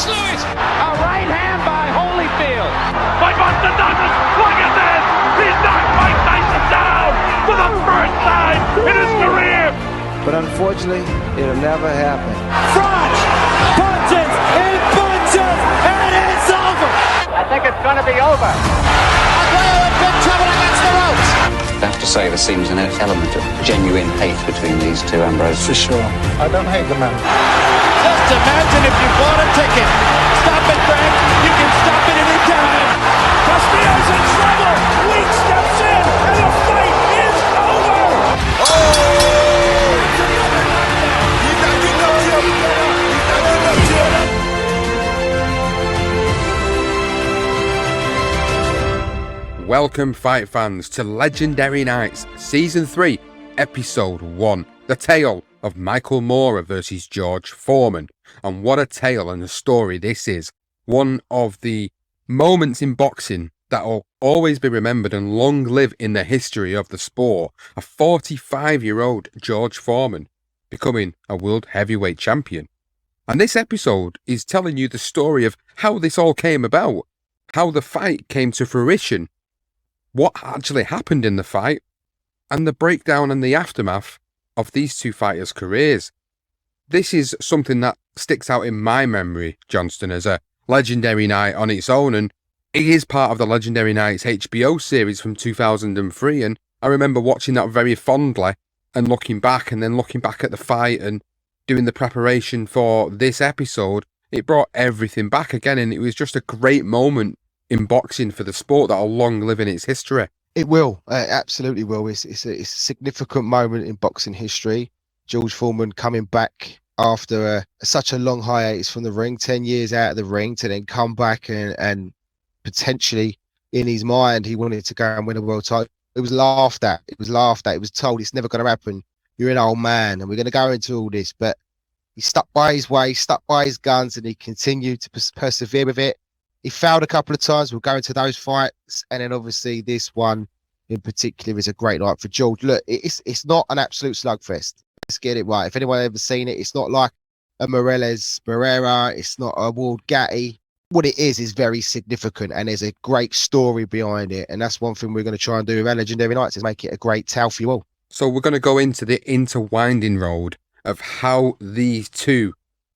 Lewis. A right hand by Holyfield. By Buster Douglas. Look at this. He's knocked Mike Tyson down for the first time in his career. But unfortunately, it'll never happen. Front punches and punches, and it's over. I think it's going to be over. Aguero in big trouble against the ropes. I have to say there seems an element of genuine hate between these two, Ambrose. For sure. I don't hate the man. Just imagine if you bought a ticket. Stop it, Frank. You can stop it any time. Castillo's in trouble. Weak steps in, and the fight is over. Welcome, fight fans, to Legendary Nights, Season 3, Episode 1, the tale of Michael Moorer versus George Foreman. And what a tale and a story this is. One of the moments in boxing that will always be remembered and long live in the history of the sport. A 45-year-old George Foreman becoming a world heavyweight champion. And this episode is telling you the story of how this all came about, how the fight came to fruition, what actually happened in the fight, and the breakdown and the aftermath of these two fighters' careers. This is something that sticks out in my memory, Johnston, as a legendary night on its own, and it is part of the Legendary Nights HBO series from 2003, and I remember watching that very fondly and looking back at the fight and doing the preparation for this episode. It brought everything back again, and it was just a great moment in boxing for the sport that'll long live in its history. It will. Absolutely will. It's a significant moment in boxing history. George Foreman coming back after such a long hiatus from the ring, 10 years out of the ring, to then come back and potentially, in his mind, he wanted to go and win a world title. It was laughed at. It was told it's never going to happen. You're an old man and we're going to go into all this. But he stuck by his way, stuck by his guns, and he continued to persevere with it. He failed a couple of times. We'll go into those fights. And then obviously this one in particular is a great night for George. Look, it's not an absolute slugfest. Let's get it right. If anyone ever seen it, it's not like a Moreles Barrera. It's not a Ward Gatti. What it is very significant, and there's a great story behind it. And that's one thing we're going to try and do with our Legendary Nights, is make it a great tale for you all. So we're going to go into the interwinding road of how these two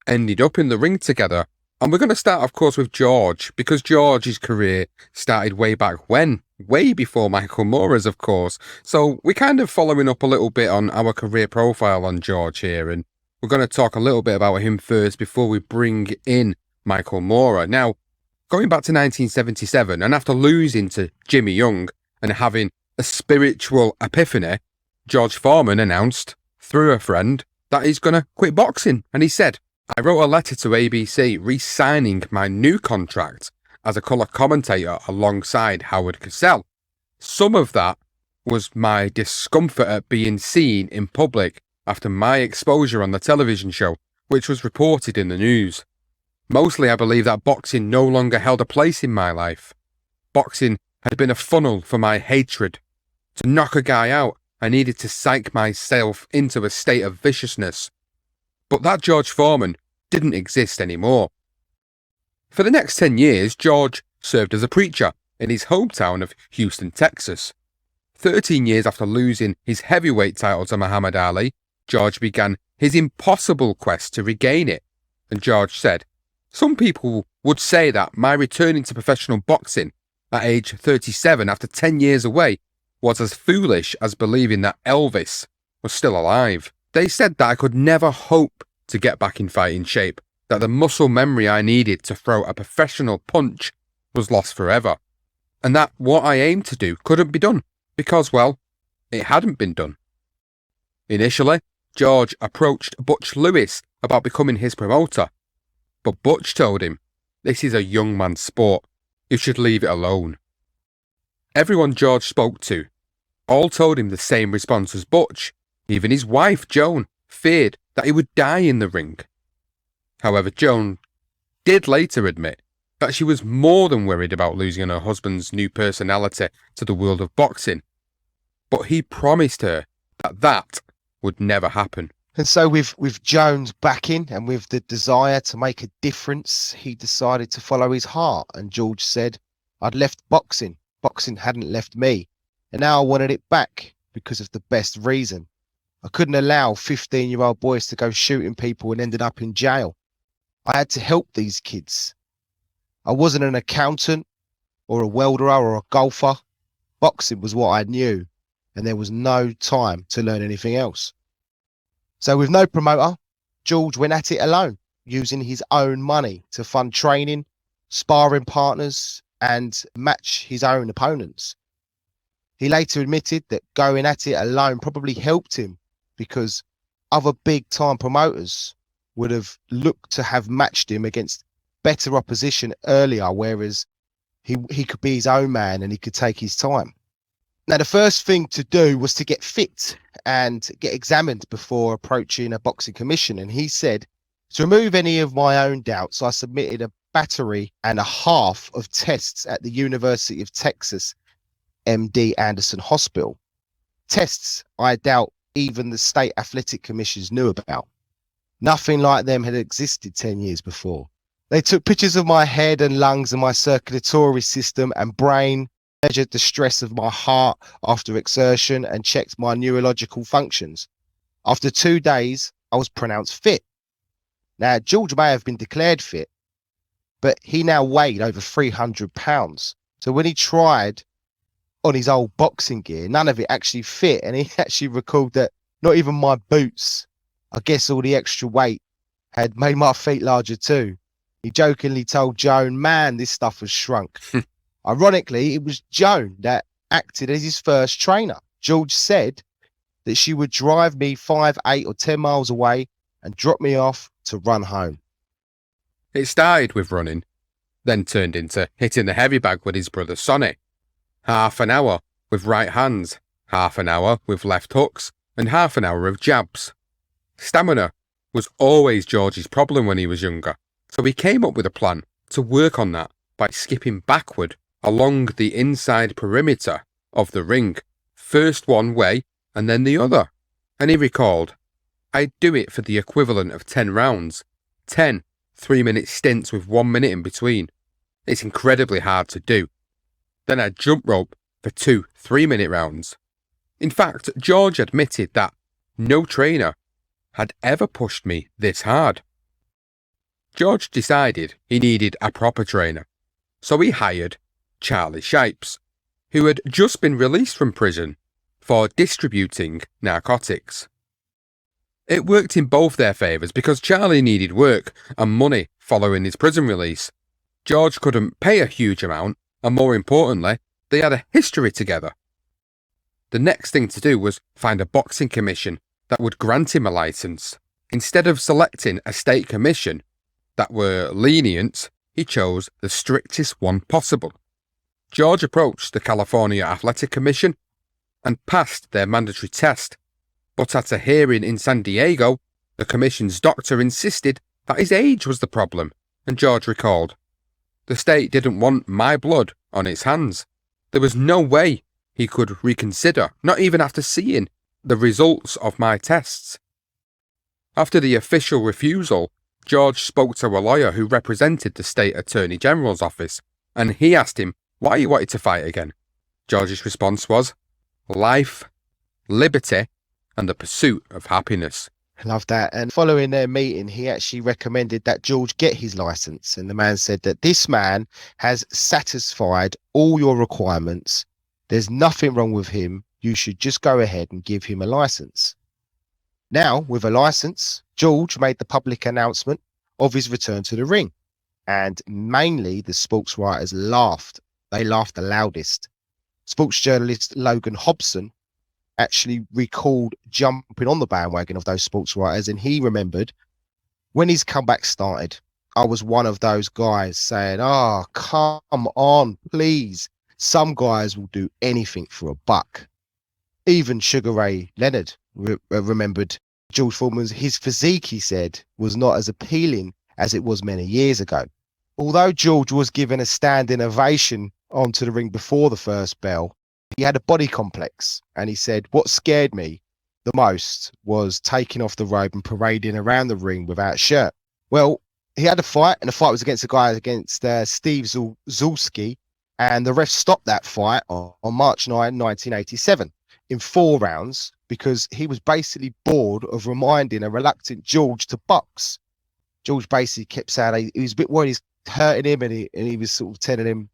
ended up in the ring together. And we're going to start, of course, with George, because George's career started way back when, way before Michael Moorer's, of course. So we're kind of following up a little bit on our career profile on George here, and we're going to talk a little bit about him first before we bring in Michael Moorer. Now, going back to 1977, and after losing to Jimmy Young and having a spiritual epiphany, George Foreman announced, through a friend, that he's going to quit boxing. And he said, "I wrote a letter to ABC re-signing my new contract as a colour commentator alongside Howard Cosell. Some of that was my discomfort at being seen in public after my exposure on the television show, which was reported in the news. Mostly I believe that boxing no longer held a place in my life. Boxing had been a funnel for my hatred. To knock a guy out, I needed to psych myself into a state of viciousness. But that George Foreman didn't exist anymore." For the next 10 years, George served as a preacher in his hometown of Houston, Texas. 13 years after losing his heavyweight title to Muhammad Ali, George began his impossible quest to regain it. And George said, "Some people would say that my returning to professional boxing at age 37 after 10 years away was as foolish as believing that Elvis was still alive. They said that I could never hope to get back in fighting shape, that the muscle memory I needed to throw a professional punch was lost forever, and that what I aimed to do couldn't be done because, well, it hadn't been done." Initially, George approached Butch Lewis about becoming his promoter, but Butch told him, "This is a young man's sport. You should leave it alone." Everyone George spoke to all told him the same response as Butch. Even his wife, Joan, feared that he would die in the ring. However, Joan did later admit that she was more than worried about losing her husband's new personality to the world of boxing, but he promised her that that would never happen. And so with Jones backing and with the desire to make a difference, he decided to follow his heart. And George said, I'd left boxing. Boxing hadn't left me. And now I wanted it back because of the best reason. I couldn't allow 15-year-old boys to go shooting people and ended up in jail. I had to help these kids. I wasn't an accountant or a welder or a golfer. Boxing was what I knew, and there was no time to learn anything else. So with no promoter, George went at it alone, using his own money to fund training, sparring partners, and match his own opponents. He later admitted that going at it alone probably helped him because other big-time promoters would have looked to have matched him against better opposition earlier, whereas he could be his own man and he could take his time. Now, the first thing to do was to get fit and get examined before approaching a boxing commission. And he said, to remove any of my own doubts, I submitted a battery and a half of tests at the University of Texas MD Anderson Hospital. Tests I doubt even the state athletic commissions knew about. Nothing like them had existed 10 years before. They took pictures of my head and lungs and my circulatory system and brain, measured the stress of my heart after exertion, and checked my neurological functions. After 2 days, I was pronounced fit. Now, George may have been declared fit, but he now weighed over 300 pounds. So when he tried on his old boxing gear, none of it actually fit. And he actually recalled that not even my boots, I guess all the extra weight, had made my feet larger too. He jokingly told Joan, man, this stuff has shrunk. Ironically, it was Joan that acted as his first trainer. George said that she would drive me 5, 8 or 10 miles away and drop me off to run home. It started with running, then turned into hitting the heavy bag with his brother Sonny. Half an hour with right hands, half an hour with left hooks, and half an hour of jabs. Stamina was always George's problem when he was younger, so he came up with a plan to work on that by skipping backward along the inside perimeter of the ring, first one way and then the other. And he recalled, I'd do it for the equivalent of 10 rounds, 10 3-minute stints with 1 minute in between. It's incredibly hard to do. Then I'd jump rope for 2 3-minute rounds. In fact, George admitted that no trainer had ever pushed me this hard. George decided he needed a proper trainer, so he hired Charlie Shipes, who had just been released from prison for distributing narcotics. It worked in both their favours because Charlie needed work and money following his prison release. George couldn't pay a huge amount, and more importantly, they had a history together. The next thing to do was find a boxing commission that would grant him a licence. Instead of selecting a state commission that were lenient, he chose the strictest one possible. George approached the California Athletic Commission and passed their mandatory test, but at a hearing in San Diego, the commission's doctor insisted that his age was the problem, and George recalled, the state didn't want my blood on its hands. There was no way he could reconsider, not even after seeing the results of my tests. After the official refusal, George spoke to a lawyer who represented the state attorney general's office, and he asked him why he wanted to fight again. George's response was, life, liberty, and the pursuit of happiness. I love that. And following their meeting, he actually recommended that George get his license. And the man said that this man has satisfied all your requirements. There's nothing wrong with him. You should just go ahead and give him a license. Now, with a license, George made the public announcement of his return to the ring. And mainly the sports writers laughed. They laughed the loudest. Sports journalist Logan Hobson actually recalled jumping on the bandwagon of those sports writers, and he remembered when his comeback started, I was one of those guys saying, oh, come on, please. Some guys will do anything for a buck. Even Sugar Ray Leonard remembered George Foreman's, his physique, he said, was not as appealing as it was many years ago. Although George was given a standing ovation onto the ring before the first bell, he had a body complex, and he said, what scared me the most was taking off the robe and parading around the ring without a shirt. Well, he had a fight, and the fight was against Steve Zulski, and the ref stopped that fight on March 9, 1987 in 4 rounds because he was basically bored of reminding a reluctant George to box. George basically kept saying he was a bit worried he's hurting him, and he was sort of telling him,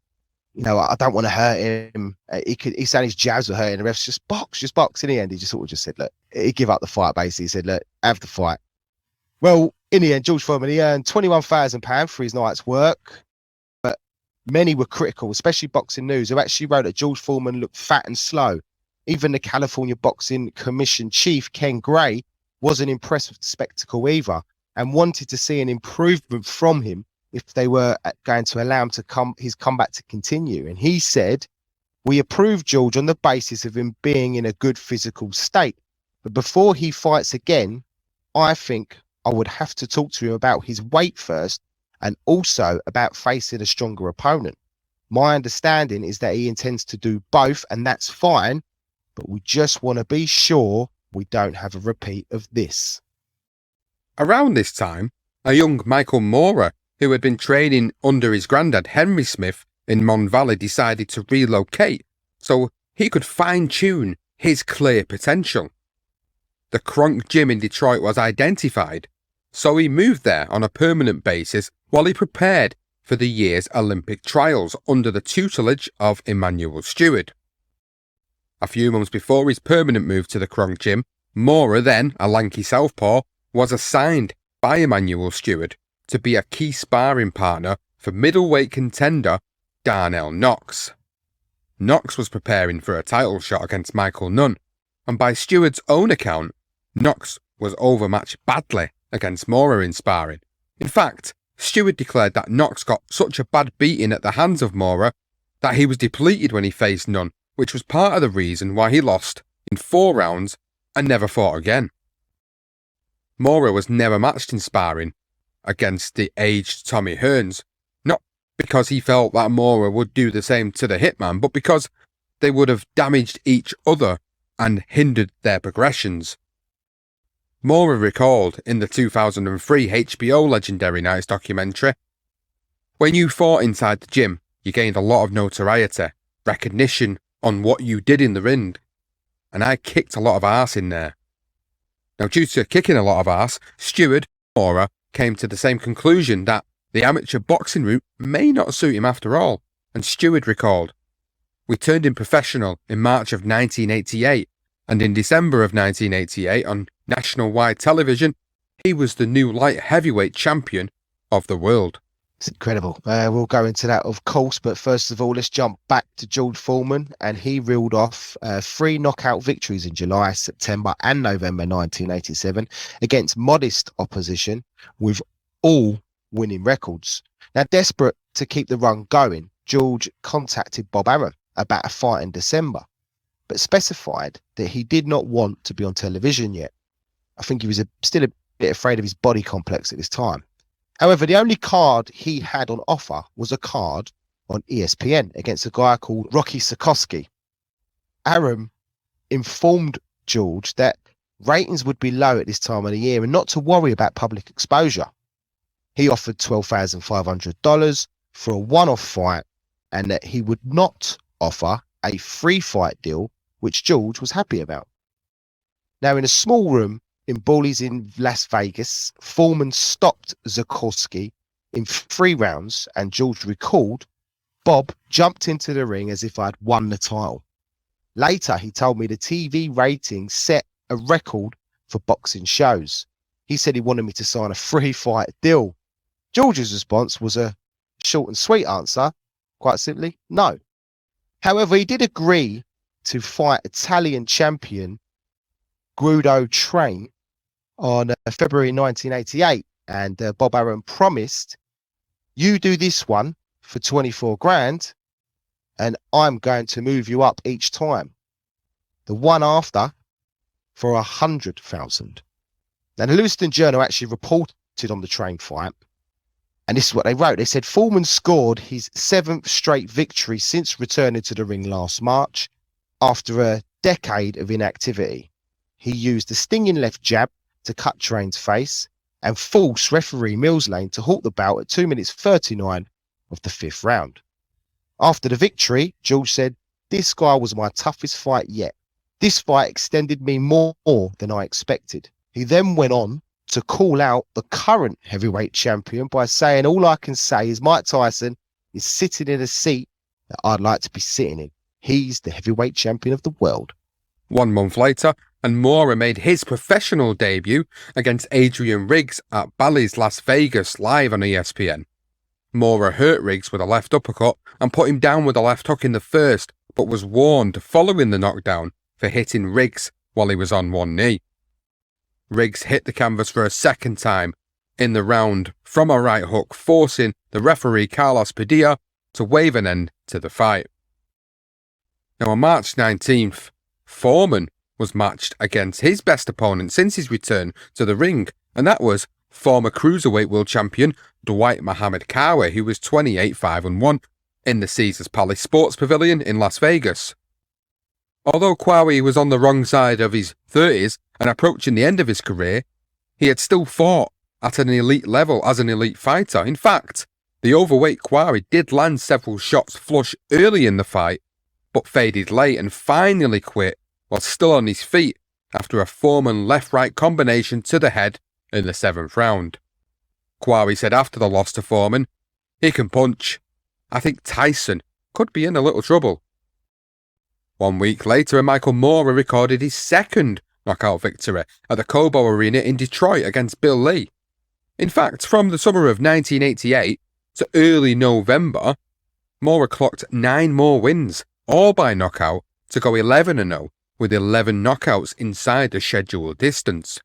you know, I don't want to hurt him. He's saying his jabs were hurting the refs. Just box. In the end, he just sort of just said, look, he give up the fight, basically. He said, look, have the fight. Well, in the end, George Foreman, he earned £21,000 for his night's work. But many were critical, especially Boxing News, who actually wrote that George Foreman looked fat and slow. Even the California Boxing Commission chief, Ken Gray, wasn't impressed with the spectacle either and wanted to see an improvement from him if they were going to allow him to his comeback to continue. And he said, we approve George on the basis of him being in a good physical state. But before he fights again, I think I would have to talk to him about his weight first and also about facing a stronger opponent. My understanding is that he intends to do both, and that's fine, but we just want to be sure we don't have a repeat of this. Around this time, a young Michael Moorer, who had been training under his granddad Henry Smith in Mon Valley, decided to relocate so he could fine-tune his clear potential. The Kronk Gym in Detroit was identified, so he moved there on a permanent basis while he prepared for the year's Olympic trials under the tutelage of Emanuel Steward. A few months before his permanent move to the Kronk Gym, Moorer, then a lanky southpaw, was assigned by Emanuel Steward to be a key sparring partner for middleweight contender Darnell Knox. Knox was preparing for a title shot against Michael Nunn, and by Steward's own account, Knox was overmatched badly against Moorer in sparring. In fact, Steward declared that Knox got such a bad beating at the hands of Moorer that he was depleted when he faced Nunn, which was part of the reason why he lost in 4 rounds and never fought again. Moorer was never matched in sparring against the aged Tommy Hearns, not because he felt that Moorer would do the same to the Hitman, but because they would have damaged each other and hindered their progressions. Moorer recalled in the 2003 HBO Legendary Nights documentary, "When you fought inside the gym, you gained a lot of notoriety, recognition on what you did in the ring, and I kicked a lot of arse in there." Now, due to kicking a lot of arse, Steward, Moorer, came to the same conclusion that the amateur boxing route may not suit him after all, and Steward recalled, "We turned him professional in March of 1988, and in December of 1988 on national-wide television, he was the new light heavyweight champion of the world." It's incredible. We'll go into that, of course, but first of all, let's jump back to George Foreman, and he reeled off 3 knockout victories in July, September and November 1987 against modest opposition, with all winning records. Now, desperate to keep the run going, George contacted Bob Arum about a fight in December, but specified that he did not want to be on television yet. I think he was still a bit afraid of his body complex at this time. However, the only card he had on offer was a card on ESPN against a guy called Rocky Sikorsky. Arum informed George that ratings would be low at this time of the year and not to worry about public exposure. He offered $12,500 for a one-off fight and that he would not offer a free fight deal, which George was happy about. Now, in a small room in Bally's in Las Vegas, Foreman stopped Sikorsky in 3 rounds, and George recalled, "Bob jumped into the ring as if I'd won the title." Later, he told me the TV ratings set a record for boxing shows. He said he wanted me to sign a free fight deal. George's response was a short and sweet answer, quite simply, no. However, he did agree to fight Italian champion Guido Train on February 1988, and Bob Arum promised, "You do this one for 24 grand and I'm going to move you up each time. The one after for 100,000. Now, the Lewiston Journal actually reported on the Train fight, and this is what they wrote. They said Foreman scored his 7th straight victory since returning to the ring last March after a decade of inactivity. he used a stinging left jab to cut Train's face and force referee Millslane to halt the bout at 2 minutes 39 of the 5th round. After the victory, George said, "This guy was my toughest fight yet. This fight extended me more than I expected." He then went on to call out the current heavyweight champion by saying, "All I can say is Mike Tyson is sitting in a seat that I'd like to be sitting in. He's the heavyweight champion of the world." 1 month later, and Mora made his professional debut against Adrian Riggs at Bally's Las Vegas live on ESPN. Mora hurt Riggs with a left uppercut and put him down with a left hook in the first, but was warned following the knockdown for hitting Riggs while he was on one knee. Riggs hit the canvas for a second time in the round from a right hook, forcing the referee Carlos Padilla to wave an end to the fight. Now on March 19th, Foreman was matched against his best opponent since his return to the ring, and that was former Cruiserweight World Champion Dwight Muhammad Kawa, who was 28-5-1 in the Caesars Palace Sports Pavilion in Las Vegas. Although Kawa was on the wrong side of his 30s and approaching the end of his career, he had still fought at an elite level as an elite fighter. In fact, the overweight Kawa did land several shots flush early in the fight, but faded late and finally quit while still on his feet after a Foreman left-right combination to the head in the 7th round. Kawa said after the loss to Foreman, "He can punch. I think Tyson could be in a little trouble." 1 week later, Michael Mora recorded his second knockout victory at the Cobo Arena in Detroit against Bill Lee. In fact, from the summer of 1988 to early November, Mora clocked 9 more wins, all by knockout, to go 11-0 with 11 knockouts inside the scheduled distance.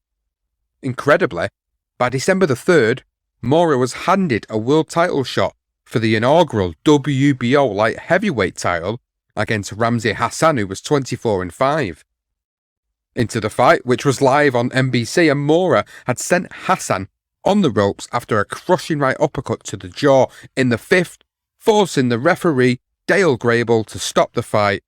Incredibly, by December the 3rd, Mora was handed a world title shot for the inaugural WBO light heavyweight title against Ramzi Hassan, who was 24-5. Into the fight, which was live on NBC, and Mora had sent Hassan on the ropes after a crushing right uppercut to the jaw in the 5th, forcing the referee Dale Grable to stop the fight,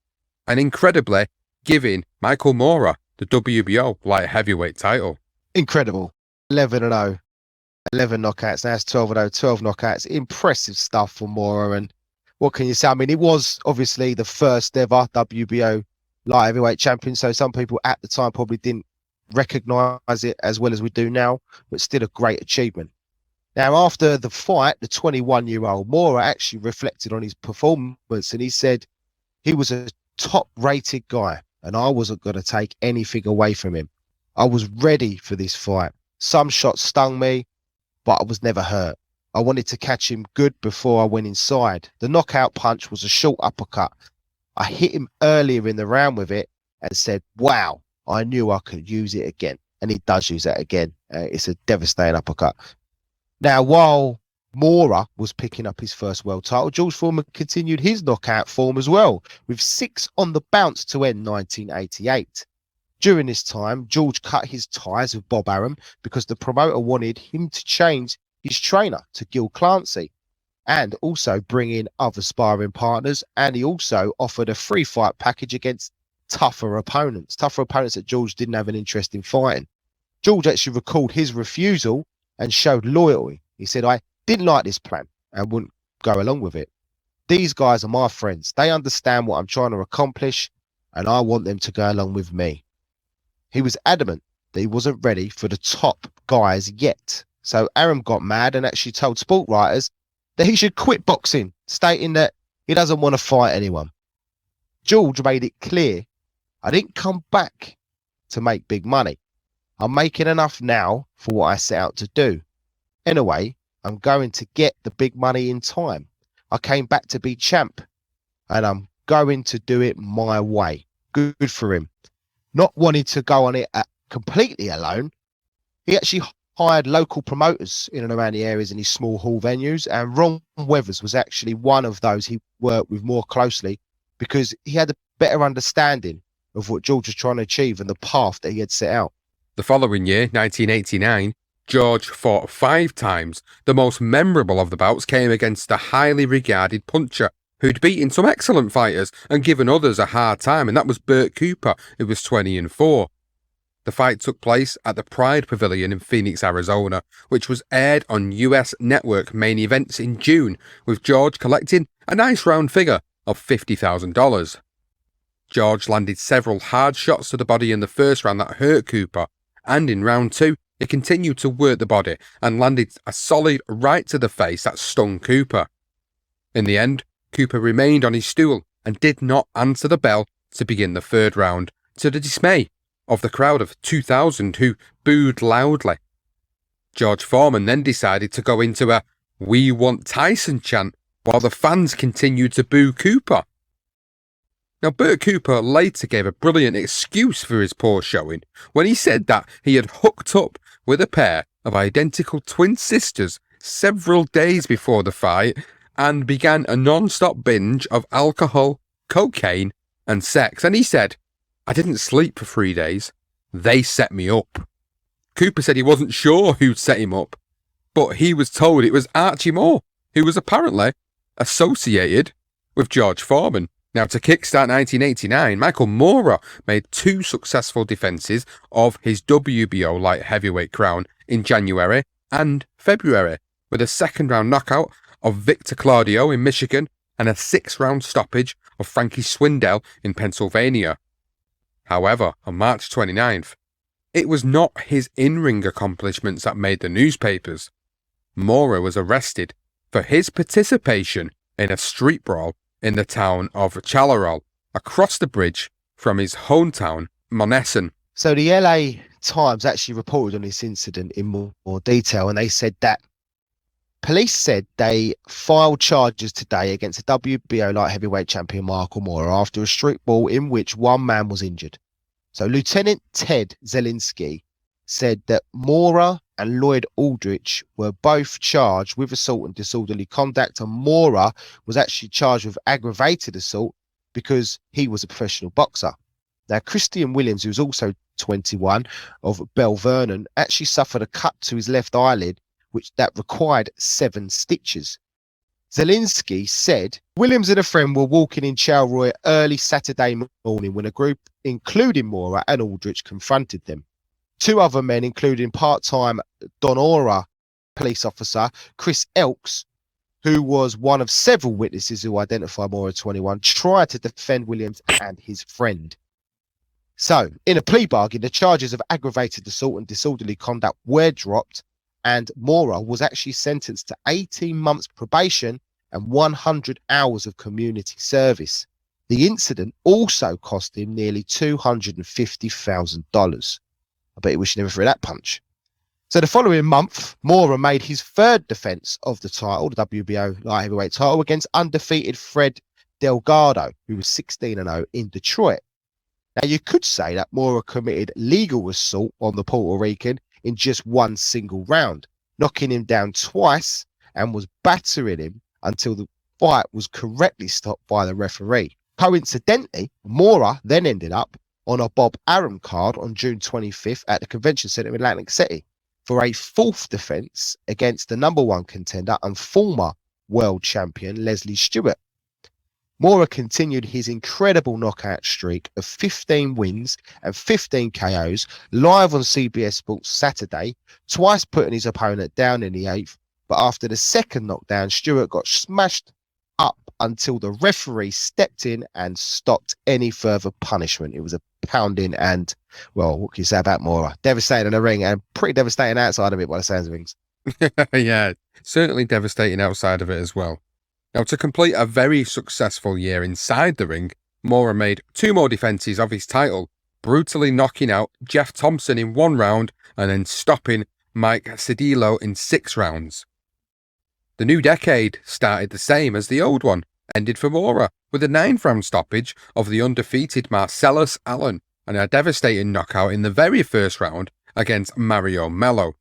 and incredibly giving Michael Mora the WBO light heavyweight title. Incredible. 11-0. 11 knockouts. Now it's 12-0, 12 knockouts. Impressive stuff for Mora. And what can you say? I mean, it was obviously the first ever WBO light heavyweight champion. So some people at the time probably didn't recognise it as well as we do now, but still a great achievement. Now, after the fight, the 21-year-old Mora actually reflected on his performance, and he said he was a top-rated guy, and I wasn't going to take anything away from him. I was ready for this fight. Some shots stung me, but I was never hurt. I wanted to catch him good before I went inside. The knockout punch was a short uppercut. I hit him earlier in the round with it and said, wow, I knew I could use it again. And he does use that again. It's a devastating uppercut. Now, while Mora was picking up his first world title, George Foreman continued his knockout form as well, with 6 on the bounce to end 1988. During this time, George cut his ties with Bob Arum because the promoter wanted him to change his trainer to Gil Clancy and also bring in other sparring partners. And he also offered a free fight package against tougher opponents that George didn't have an interest in fighting. George actually recalled his refusal and showed loyalty. He said, I didn't like this plan and wouldn't go along with it. These guys are my friends. They understand what I'm trying to accomplish, and I want them to go along with me. He was adamant that he wasn't ready for the top guys yet. So Arum got mad and actually told sport writers that he should quit boxing, stating that he doesn't want to fight anyone. George made it clear, I didn't come back to make big money. I'm making enough now for what I set out to do. Anyway, I'm going to get the big money in time. I came back to be champ, and I'm going to do it my way. Good for him. Not wanting to go on it completely alone, he actually hired local promoters in and around the areas in his small hall venues, and Ron Weathers was actually one of those he worked with more closely because he had a better understanding of what George was trying to achieve and the path that he had set out. The following year, 1989, George fought 5 times. The most memorable of the bouts came against a highly regarded puncher who'd beaten some excellent fighters and given others a hard time, and that was Bert Cooper, who was 20-4. The fight took place at the Pride Pavilion in Phoenix, Arizona, which was aired on US Network Main Events in June, with George collecting a nice round figure of $50,000. George landed several hard shots to the body in the first round that hurt Cooper, and in round 2, he continued to work the body and landed a solid right to the face that stung Cooper. In the end, Cooper remained on his stool and did not answer the bell to begin the third round, to the dismay of the crowd of 2,000 who booed loudly. George Foreman then decided to go into a "We want Tyson" chant while the fans continued to boo Cooper. Now, Bert Cooper later gave a brilliant excuse for his poor showing when he said that he had hooked up with a pair of identical twin sisters several days before the fight and began a non-stop binge of alcohol, cocaine, and sex. And he said, "I didn't sleep for 3 days. They set me up." Cooper said he wasn't sure who'd set him up, but he was told it was Archie Moore, who was apparently associated with George Foreman. Now, to kickstart 1989, Michael Moorer made 2 successful defences of his WBO light heavyweight crown in January and February, with a second-round knockout of Victor Claudio in Michigan and a 6-round stoppage of Frankie Swindell in Pennsylvania. However, on March 29th, it was not his in-ring accomplishments that made the newspapers. Moorer was arrested for his participation in a street brawl in the town of Charleroi, across the bridge from his hometown, Monessen. So the LA Times actually reported on this incident in more detail, and they said that police said they filed charges today against the WBO light heavyweight champion Michael Moorer after a street brawl in which one man was injured. So Lieutenant Ted Zielinski said that Moorer and Lloyd Aldrich were both charged with assault and disorderly conduct, and Moorer was actually charged with aggravated assault because he was a professional boxer. Now, Christian Williams, who's also 21, of Bell Vernon, actually suffered a cut to his left eyelid, which that required 7 stitches. Zielinski said Williams and a friend were walking in Charleroi early Saturday morning when a group, including Moorer and Aldrich, confronted them. 2 other men, including part-time Donora police officer Chris Elks, who was one of several witnesses who identified Moorer 21, tried to defend Williams and his friend. So, in a plea bargain, the charges of aggravated assault and disorderly conduct were dropped, and Moorer was actually sentenced to 18 months probation and 100 hours of community service. The incident also cost him nearly $250,000. I bet he wished he never threw that punch. So the following month, Moorer made his 3rd defence of the title, the WBO light heavyweight title, against undefeated Fred Delgado, who was 16-0 in Detroit. Now, you could say that Moorer committed legal assault on the Puerto Rican in just 1 single round, knocking him down twice and was battering him until the fight was correctly stopped by the referee. Coincidentally, Moorer then ended up on a Bob Arum card on June 25th at the Convention Center in Atlantic City for a 4th defense against the #1 contender and former world champion Leslie Stewart. Moorer continued his incredible knockout streak of 15 wins and 15 KOs live on CBS Sports Saturday, twice putting his opponent down in the 8th, but after the 2nd knockdown, Stewart got smashed up until the referee stepped in and stopped any further punishment. It was a pounding and, well, what can you say about Moorer? Devastating in the ring and pretty devastating outside of it by the sounds of things. Yeah, certainly devastating outside of it as well. Now, to complete a very successful year inside the ring, Moorer made 2 more defences of his title, brutally knocking out Jeff Thompson in 1 round and then stopping Mike Cedillo in 6 rounds. The new decade started the same as the old one, ended for Moorer with a 9th-round stoppage of the undefeated Marcellus Allen and a devastating knockout in the very first round against Mario Mello.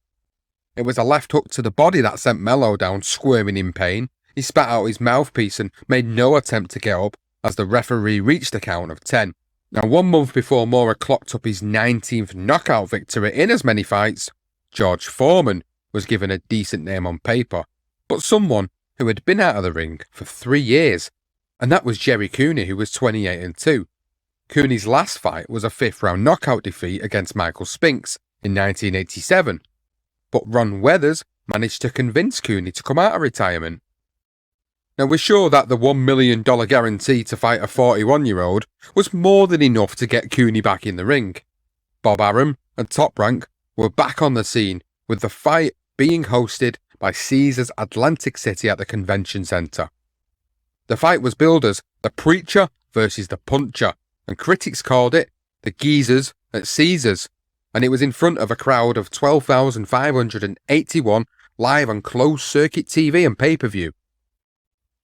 It was a left hook to the body that sent Mello down squirming in pain. He spat out his mouthpiece and made no attempt to get up as the referee reached the count of 10. Now, 1 month before Moorer clocked up his 19th knockout victory in as many fights, George Foreman was given a decent name on paper, but someone who had been out of the ring for 3 years, and that was Jerry Cooney, who was 28-2. Cooney's last fight was a 5th-round knockout defeat against Michael Spinks in 1987, but Ron Weathers managed to convince Cooney to come out of retirement. Now, we're sure that the $1 million guarantee to fight a 41-year-old was more than enough to get Cooney back in the ring. Bob Arum and Top Rank were back on the scene, with the fight being hosted by Caesars Atlantic City at the Convention Center. The fight was billed as the Preacher versus the Puncher, and critics called it the Geezers at Caesars, and it was in front of a crowd of 12,581 live on closed-circuit TV and pay-per-view.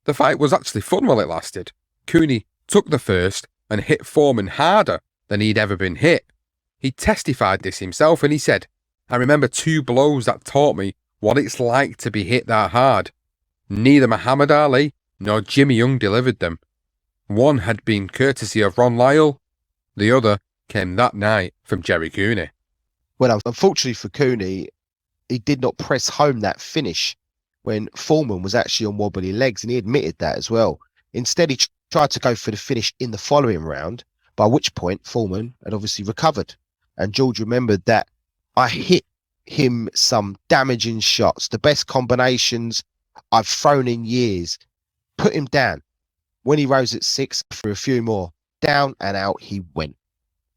The fight was actually fun while it lasted. Cooney took the first and hit Foreman harder than he'd ever been hit. He testified this himself and he said, "I remember 2 blows that taught me what it's like to be hit that hard. Neither Muhammad Ali nor Jimmy Young delivered them. One had been courtesy of Ron Lyle. The other came that night from Jerry Cooney." Well, unfortunately for Cooney, he did not press home that finish when Foreman was actually on wobbly legs, and he admitted that as well. Instead, he tried to go for the finish in the following round, by which point Foreman had obviously recovered. And George remembered that I hit him some damaging shots, the best combinations I've thrown in years, put him down. When he rose at 6, threw a few more, down and out he went.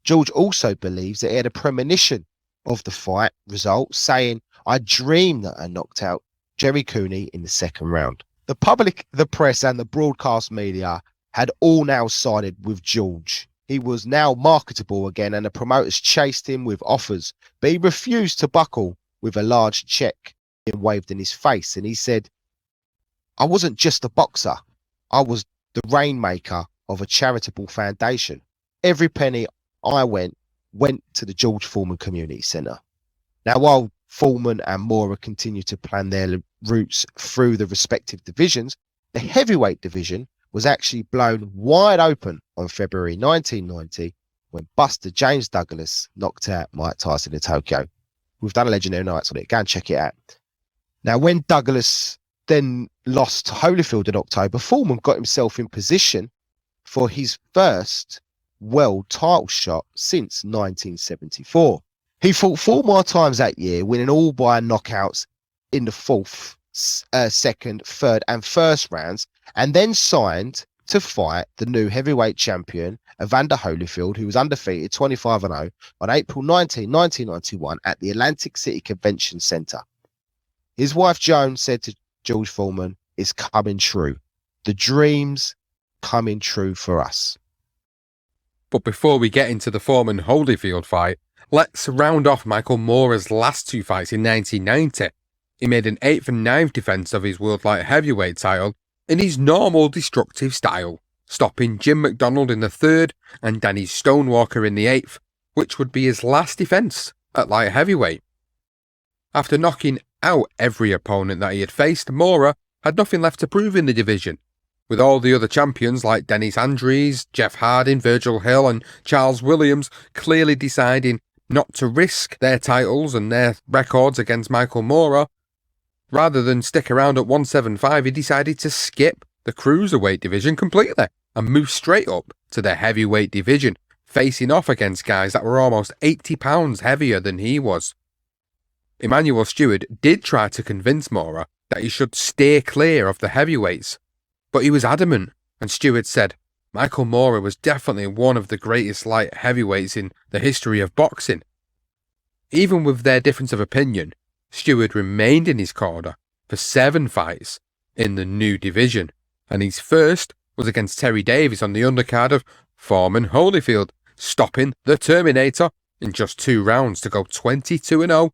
George also believes that he had a premonition of the fight result, saying, "I dreamed that I knocked out Jerry Cooney in the second round." The public, the press and the broadcast media had all now sided with George. He was now marketable again, and the promoters chased him with offers, but he refused to buckle with a large check being waved in his face. And he said, "I wasn't just a boxer. I was the rainmaker of a charitable foundation. Every penny I went to the George Foreman Community Center." Now, while Foreman and Mora continued to plan their routes through the respective divisions, the heavyweight division was actually blown wide open on February 1990 when Buster James Douglas knocked out Mike Tyson in Tokyo. We've done a Legendary Nights on it. Go and check it out. Now, when Douglas then lost to Holyfield in October, Foreman got himself in position for his first world title shot since 1974. He fought 4 more times that year, winning all by knockouts in the 4th, 2nd, 3rd and 1st rounds, and then signed to fight the new heavyweight champion, Evander Holyfield, who was undefeated 25-0 on April 19, 1991 at the Atlantic City Convention Center. His wife Joan said to George Foreman, "It's coming true. The dream's coming true for us." But before we get into the Foreman-Holyfield fight, let's round off Michael Mora's last 2 fights in 1990. He made an 8th and 9th defence of his World Light Heavyweight title in his normal destructive style, stopping Jim McDonald in the 3rd and Danny Stonewalker in the 8th, which would be his last defence at Light Heavyweight. After knocking out every opponent that he had faced, Mora had nothing left to prove in the division, with all the other champions like Dennis Andrews, Jeff Harding, Virgil Hill and Charles Williams clearly deciding not to risk their titles and their records against Michael Mora. Rather than stick around at 175, he decided to skip the cruiserweight division completely and move straight up to the heavyweight division, facing off against guys that were almost 80 pounds heavier than he was. Emmanuel Stewart did try to convince Mora that he should steer clear of the heavyweights, but he was adamant, and Stewart said Michael Mora was definitely one of the greatest light heavyweights in the history of boxing. Even with their difference of opinion, Stewart remained in his corner for 7 fights in the new division, and his first was against Terry Davis on the undercard of Foreman-Holyfield, stopping the Terminator in just 2 rounds to go 22-0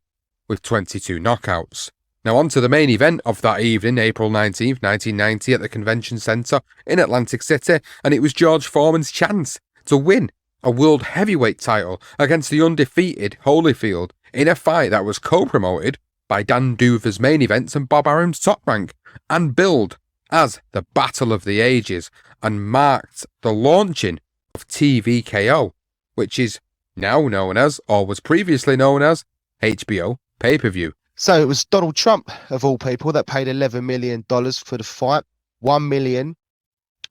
with 22 knockouts. Now on to the main event of that evening, April 19th, 1990 at the Convention Center in Atlantic City, and it was George Foreman's chance to win a world heavyweight title against the undefeated Holyfield in a fight that was co-promoted by Dan Duver's Main Events and Bob Arum's Top Rank, and billed as the Battle of the Ages, and marked the launching of TVKO, which is now known as, or was previously known as, HBO Pay-Per-View. So it was Donald Trump, of all people, that paid $11 million for the fight, $1 million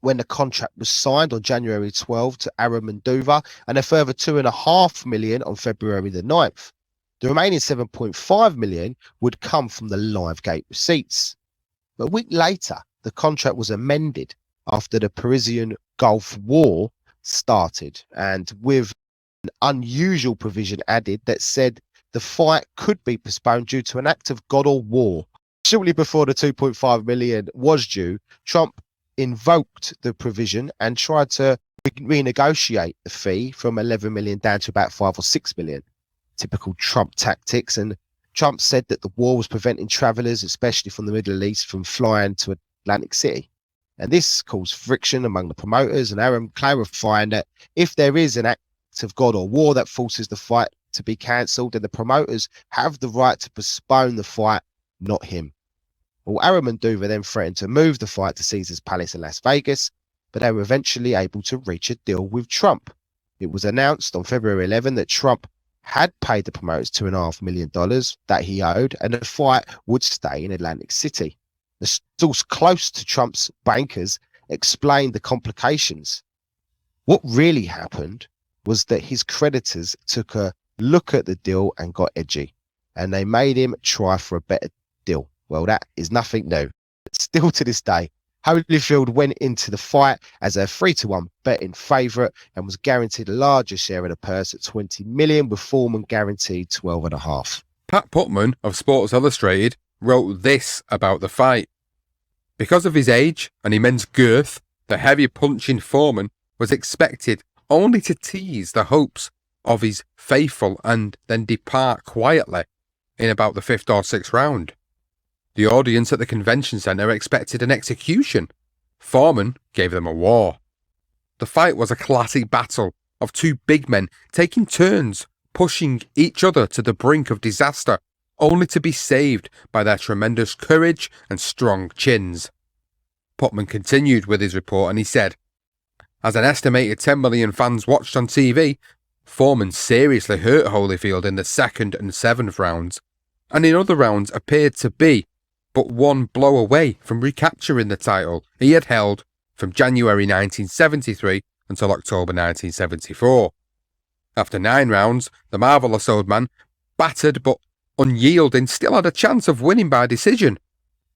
when the contract was signed on January 12 to Aram Manduva, and a further $2.5 million on February the 9th. The remaining $7.5 million would come from the live gate receipts. But a week later, the contract was amended after the Persian Gulf War started, and with an unusual provision added that said the fight could be postponed due to an act of God or war. Shortly before the $2.5 million was due, Trump invoked the provision and tried to renegotiate the fee from $11 million down to about $5 or $6 million. Typical Trump tactics. And Trump said that the war was preventing travelers, especially from the Middle East, from flying to Atlantic City. And this caused friction among the promoters, and Aram clarifying that if there is an act of God or war that forces the fight to be cancelled, then the promoters have the right to postpone the fight, not him. Well, Aram Manduva then threatened to move the fight to Caesars Palace in Las Vegas, but they were eventually able to reach a deal with Trump. It was announced on February 11 that Trump had paid the promoters $2.5 million that he owed, and the fight would stay in Atlantic City. The source close to Trump's bankers explained the complications. What really happened was that his creditors took a look at the deal and got edgy, and they made him try for a better deal. Well, that is nothing new. Still to this day, Holyfield went into the fight as a 3-1 betting favourite and was guaranteed a larger share of the purse at $20 million, with Foreman guaranteed $12.5. Pat Putman of Sports Illustrated wrote this about the fight. Because of his age and immense girth, the heavy punching Foreman was expected only to tease the hopes of his faithful and then depart quietly in about the 5th or 6th round. The audience at the convention centre expected an execution. Foreman gave them a war. The fight was a classic battle of two big men taking turns, pushing each other to the brink of disaster, only to be saved by their tremendous courage and strong chins. Putman continued with his report and he said, as an estimated 10 million fans watched on TV, Foreman seriously hurt Holyfield in the 2nd and 7th rounds, and in other rounds appeared to be but one blow away from recapturing the title he had held from January 1973 until October 1974. After 9 rounds, the marvellous old man, battered but unyielding, still had a chance of winning by decision.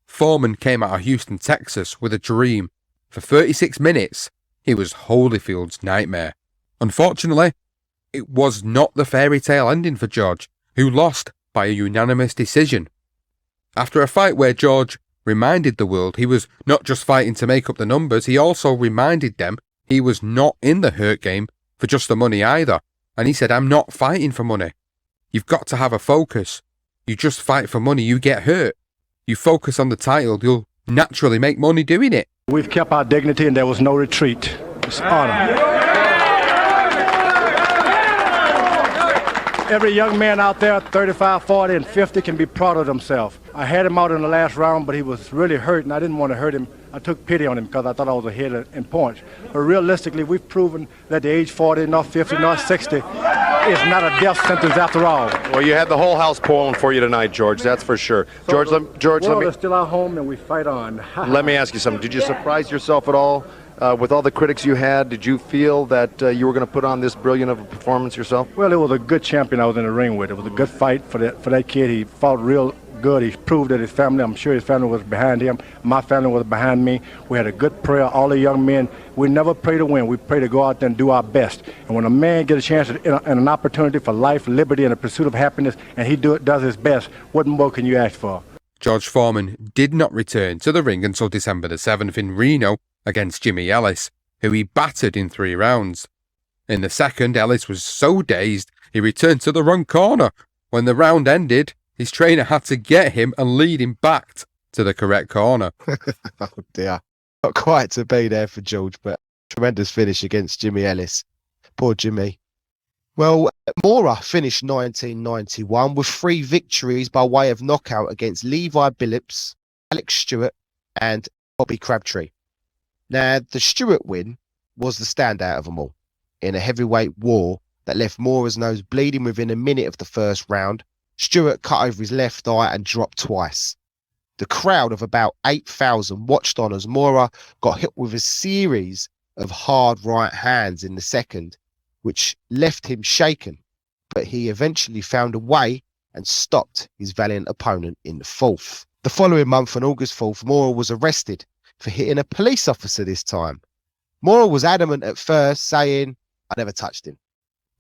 Foreman came out of Houston, Texas with a dream. For 36 minutes, he was Holyfield's nightmare. Unfortunately, it was not the fairy tale ending for George, who lost by a unanimous decision. After a fight where George reminded the world he was not just fighting to make up the numbers, he also reminded them he was not in the hurt game for just the money either. And he said, I'm not fighting for money. You've got to have a focus. You just fight for money, you get hurt. You focus on the title, you'll naturally make money doing it. We've kept our dignity and there was no retreat. It's honor. Every young man out there, 35, 40, and 50, can be proud of themselves. I had him out in the last round, but he was really hurt, and I didn't want to hurt him. I took pity on him because I thought I was ahead in points. But realistically, we've proven that the age 40, not 50, not 60, is not a death sentence after all. Well, you had the whole house pulling for you tonight, George, that's for sure. So George, let me... We're still our home, and we fight on. Let me ask you something. Did you surprise yourself at all? With all the critics you had, did you feel that you were going to put on this brilliant of a performance yourself? Well, it was a good champion I was in the ring with. It was a good fight for that kid. He fought real good. He proved that his family, I'm sure his family was behind him. My family was behind me. We had a good prayer. All the young men, we never pray to win. We pray to go out there and do our best. And when a man gets a chance and an opportunity for life, liberty, and the pursuit of happiness, and he does his best, what more can you ask for? George Foreman did not return to the ring until December the 7th in Reno against Jimmy Ellis, who he battered in 3 rounds. In the second, Ellis was so dazed he returned to the wrong corner. When the round ended, his trainer had to get him and lead him back to the correct corner. Oh dear. Not quite to be there for George, but tremendous finish against Jimmy Ellis. Poor Jimmy. Well, Mora finished 1991 with 3 victories by way of knockout against Levi Billups, Alex Stewart, and Bobby Crabtree. Now, the Stewart win was the standout of them all, in a heavyweight war that left Mora's nose bleeding within a minute of the first round. Stewart cut over his left eye and dropped twice. The crowd of about 8,000 watched on as Mora got hit with a series of hard right hands in the second, which left him shaken, but he eventually found a way and stopped his valiant opponent in the fourth. The following month, on August 4th, Mora was arrested for hitting a police officer this time. Mora was adamant at first, saying, "I never touched him."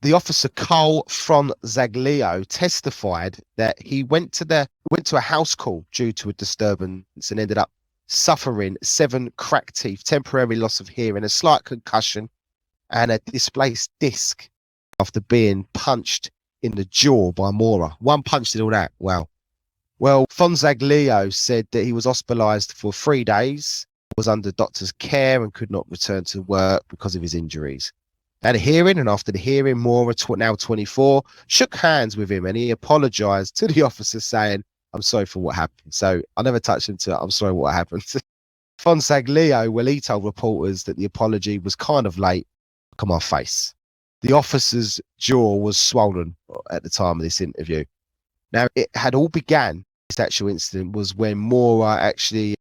The officer Carl Fonzaglio testified that he went to a house call due to a disturbance and ended up suffering 7 cracked teeth, temporary loss of hearing, a slight concussion, and a displaced disc after being punched in the jaw by Mora. One punch did all that. Wow. Well, Fonzaglio said that he was hospitalized for 3 days, was under doctor's care, and could not return to work because of his injuries. They had a hearing, and after the hearing, Mora, now 24, shook hands with him, and he apologized to the officer, saying, "I'm sorry for what happened. So I never touched him, I'm sorry what happened." Fonzaglio, well, he told reporters that the apology was kind of late. Look at my face. The officer's jaw was swollen at the time of this interview. Now, it had all began, this actual incident was when Mora actually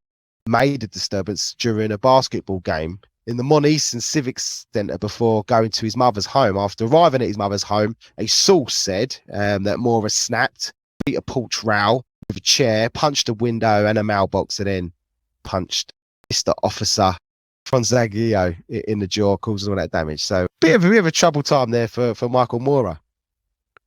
made a disturbance during a basketball game in the Mon Eastern Civic Centre before going to his mother's home. After arriving at his mother's home, a source said that Mora snapped, beat a porch rail with a chair, punched a window and a mailbox, and then punched Mr. Officer Fonzaglio in the jaw, causing all that damage. So bit of a trouble time there for Michael Mora.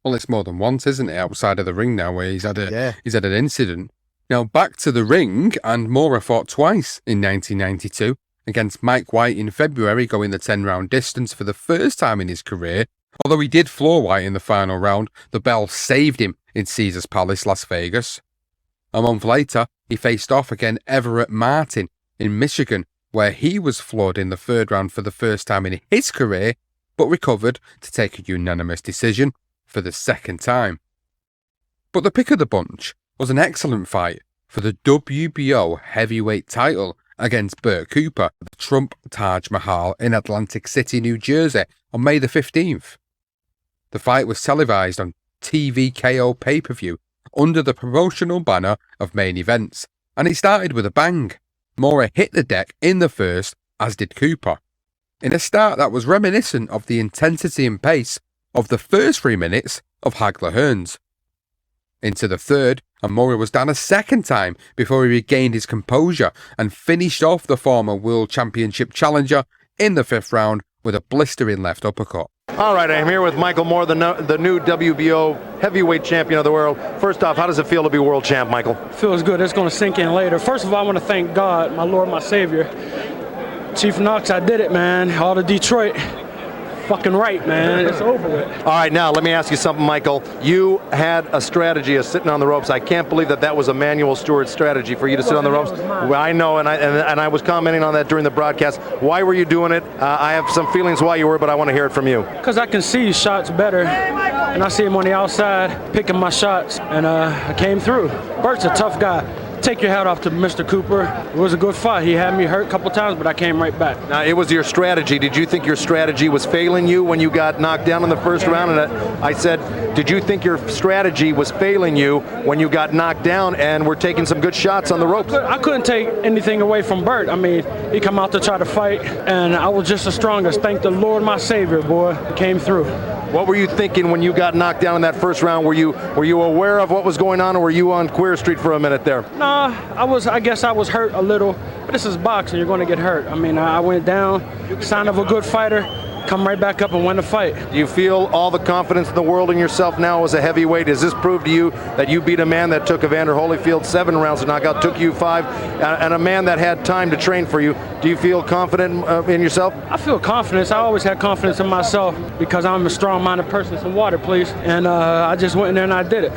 Well, it's more than once, isn't it, outside of the ring now, where he's had an incident. Now back to the ring, and Mora fought twice in 1992 against Mike White in February, going the 10-round distance for the first time in his career. Although he did floor White in the final round, the bell saved him in Caesars Palace, Las Vegas. A month later, he faced off against Everett Martin in Michigan, where he was floored in the 3rd round for the first time in his career, but recovered to take a unanimous decision for the 2nd time. But the pick of the bunch was an excellent fight for the WBO heavyweight title against Bert Cooper at the Trump Taj Mahal in Atlantic City, New Jersey on May the 15th. The fight was televised on TVKO pay-per-view under the promotional banner of Main Events, and it started with a bang. Mora hit the deck in the first, as did Cooper, in a start that was reminiscent of the intensity and pace of the first 3 minutes of Hagler Hearns. Into the third, and Mora was down a second time before he regained his composure and finished off the former World Championship challenger in the 5th round with a blistering left uppercut. All right, I'm here with Michael Moore, the new WBO heavyweight champion of the world. First off, how does it feel to be world champ, Michael? Feels good. It's going to sink in later. First of all, I want to thank God, my Lord, my Savior. Chief Knox, I did it, man. All to Detroit. Fucking right, man. It's over with. All right, now let me ask you something, Michael. You had a strategy of sitting on the ropes. I can't believe that was a Manuel Stewart strategy for you to sit on the ropes. Well, I know, and I was commenting on that during the broadcast. Why were you doing it? I have some feelings why you were, but I want to hear it from you. Because I can see shots better, and I see him on the outside picking my shots, and I came through. Bert's a tough guy. Take your hat off to Mr. Cooper. It was a good fight. He had me hurt a couple times, but I came right back. Now, it was your strategy. Did you think your strategy was failing you when you got knocked down in the first round? And I said, did you think your strategy was failing you when you got knocked down and were taking some good shots on the ropes? I couldn't take anything away from Bert. I mean, he come out to try to fight, and I was just the strongest. Thank the Lord, my Savior, boy. He came through. What were you thinking when you got knocked down in that first round? Were you aware of what was going on, or were you on Queer Street for a minute there? Nah, I guess I was hurt a little, but this is boxing. You're going to get hurt. I mean, I went down, sign of a good fighter, come right back up and win the fight. Do you feel all the confidence in the world in yourself now as a heavyweight? Does this prove to you that you beat a man that took Evander Holyfield 7 rounds to knock out, took you 5, and a man that had time to train for you? Do you feel confident in yourself? I feel confidence. I always had confidence in myself because I'm a strong-minded person. Some water, please. And I just went in there and I did it.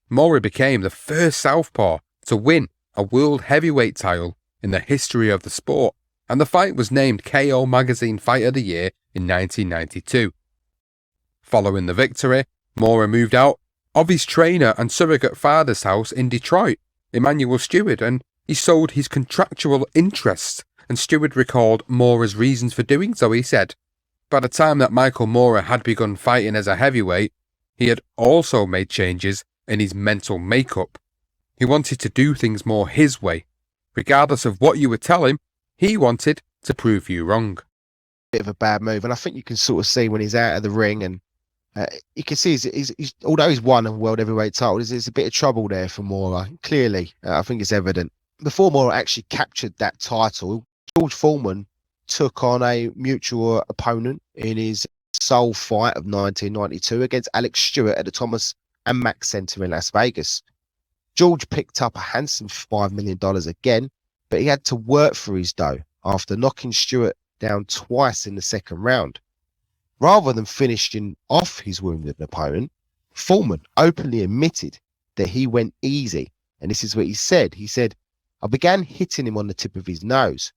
Mora became the first southpaw to win a world heavyweight title in the history of the sport, and the fight was named KO Magazine Fight of the Year in 1992. Following the victory, Mora moved out of his trainer and surrogate father's house in Detroit, Emanuel Stewart, and he sold his contractual interests, and Stewart recalled Mora's reasons for doing so. He said, by the time that Michael Mora had begun fighting as a heavyweight, he had also made changes in his mental makeup. He wanted to do things more his way. Regardless of what you would tell him, he wanted to prove you wrong. Bit of a bad move, and I think you can sort of see when he's out of the ring, and you can see he's although he's won a world heavyweight title, there's a bit of trouble there for Mora. Clearly, I think it's evident. Before Mora actually captured that title, George Foreman took on a mutual opponent in his sole fight of 1992 against Alex Stewart at the Thomas and Mack Center in Las Vegas. George picked up a handsome $5 million again, but he had to work for his dough after knocking Stewart down twice in the second round. Rather than finishing off his wounded opponent, Foreman openly admitted that he went easy. And this is what he said. He said, "I began hitting him on the tip of his nose.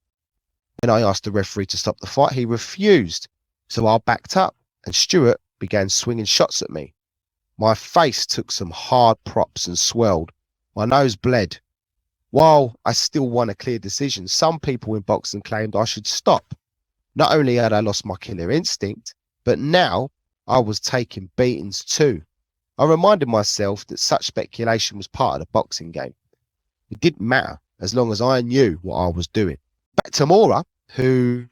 When I asked the referee to stop the fight, he refused. So I backed up and Stewart began swinging shots at me. My face took some hard props and swelled. My nose bled. While I still won a clear decision, some people in boxing claimed I should stop. Not only had I lost my killer instinct, but now I was taking beatings too. I reminded myself that such speculation was part of the boxing game. It didn't matter as long as I knew what I was doing." Back to Mora, who,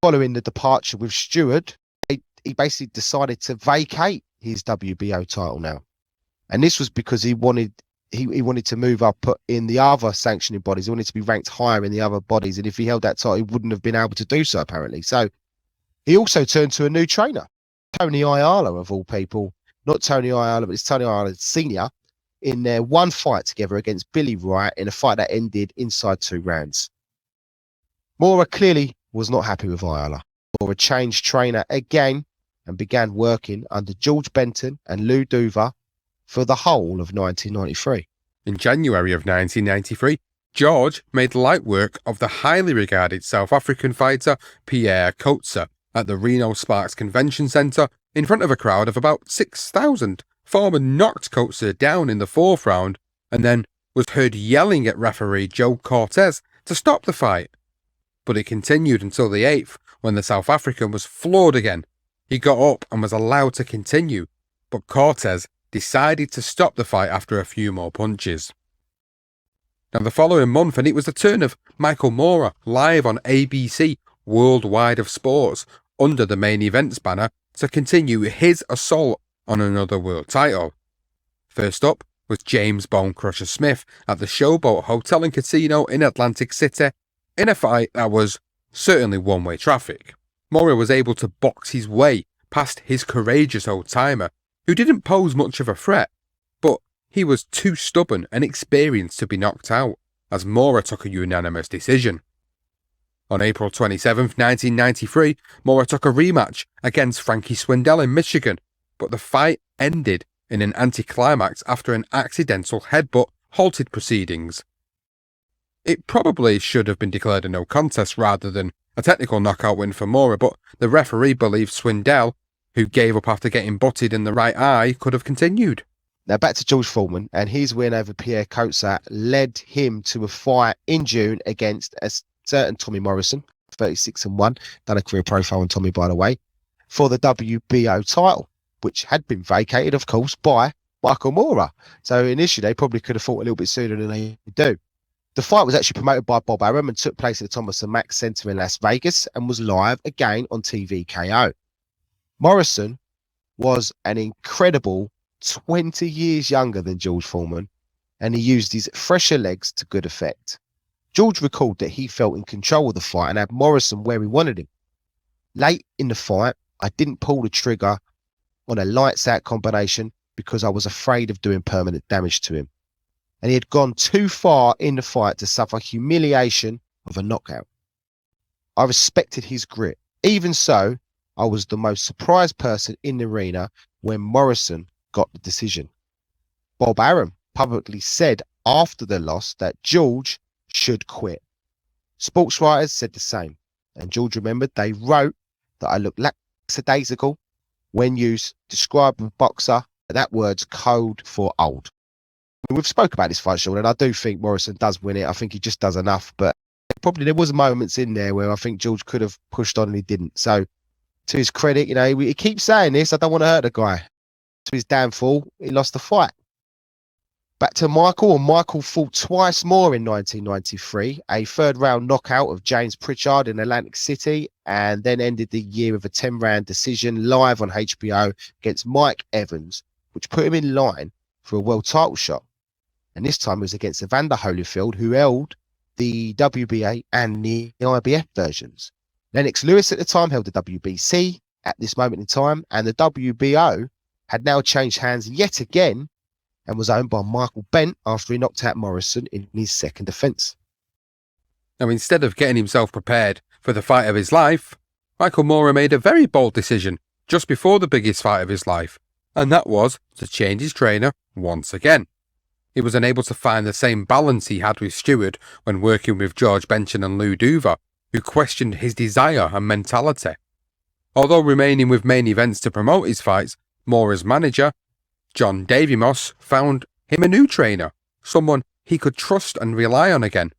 following the departure with Stewart, he basically decided to vacate his WBO title now. And this was because he wanted to move up in the other sanctioning bodies. He wanted to be ranked higher in the other bodies. And if he held that title, he wouldn't have been able to do so, apparently. So he also turned to a new trainer, Tony Ayala, of all people. Not Tony Ayala, but it's Tony Ayala Sr. in their one fight together against Billy Wright in a fight that ended inside 2 rounds. Mora clearly was not happy with Ayala. Mora changed trainer again and began working under George Benton and Lou Duva for the whole of 1993. In January of 1993, George made light work of the highly regarded South African fighter Pierre Coetzee at the Reno Sparks Convention Centre in front of a crowd of about 6,000. Foreman knocked Coetzee down in the 4th round and then was heard yelling at referee Joe Cortez to stop the fight. But it continued until the 8th, when the South African was floored again. He got up and was allowed to continue, but Cortez decided to stop the fight after a few more punches. Now the following month, and it was the turn of Michael Mora, live on ABC Worldwide of Sports, under the main events banner, to continue his assault on another world title. First up was James Bone Crusher Smith at the Showboat Hotel and Casino in Atlantic City, in a fight that was certainly one-way traffic. Mora was able to box his way past his courageous old-timer, who didn't pose much of a threat, but he was too stubborn and experienced to be knocked out, as Mora took a unanimous decision. On April 27, 1993, Mora took a rematch against Frankie Swindell in Michigan, but the fight ended in an anticlimax after an accidental headbutt halted proceedings. It probably should have been declared a no contest rather than a technical knockout win for Mora, but the referee believed Swindell, who gave up after getting butted in the right eye, could have continued. Now back to George Foreman, and his win over Pierre Coetzee led him to a fight in June against a certain Tommy Morrison, 36-1. Done a career profile on Tommy, by the way, for the WBO title, which had been vacated, of course, by Michael Mora. So initially, they probably could have fought a little bit sooner than they do. The fight was actually promoted by Bob Arum and took place at the Thomas and Mack Center in Las Vegas and was live again on TVKO. Morrison was an incredible 20 years younger than George Foreman, and he used his fresher legs to good effect. George recalled that he felt in control of the fight and had Morrison where he wanted him. Late in the fight, I didn't pull the trigger on a lights out combination because I was afraid of doing permanent damage to him. And he had gone too far in the fight to suffer humiliation of a knockout. I respected his grit. Even so, I was the most surprised person in the arena when Morrison got the decision. Bob Arum publicly said after the loss that George should quit. Sports writers said the same, and George remembered they wrote that I looked lackadaisical when used to describe a boxer. That word's code for old. We've spoke about this fight, Sean, and I do think Morrison does win it. I think he just does enough, but probably there was moments in there where I think George could have pushed on and he didn't. So to his credit, he keeps saying this. I don't want to hurt the guy. To his downfall, he lost the fight. Back to Michael, and Michael fought twice more in 1993, a third-round knockout of James Pritchard in Atlantic City, and then ended the year with a 10-round decision live on HBO against Mike Evans, which put him in line for a world title shot. And this time it was against Evander Holyfield, who held the WBA and the IBF versions. Lennox Lewis at the time held the WBC at this moment in time, and the WBO had now changed hands yet again and was owned by Michael Bent after he knocked out Morrison in his second defence. Now, instead of getting himself prepared for the fight of his life, Michael Moorer made a very bold decision just before the biggest fight of his life, and that was to change his trainer once again. He was unable to find the same balance he had with Stewart when working with George Benson and Lou Duva, who questioned his desire and mentality. Although remaining with Main Events to promote his fights, Moorer's manager, John Davimos, found him a new trainer, someone he could trust and rely on again.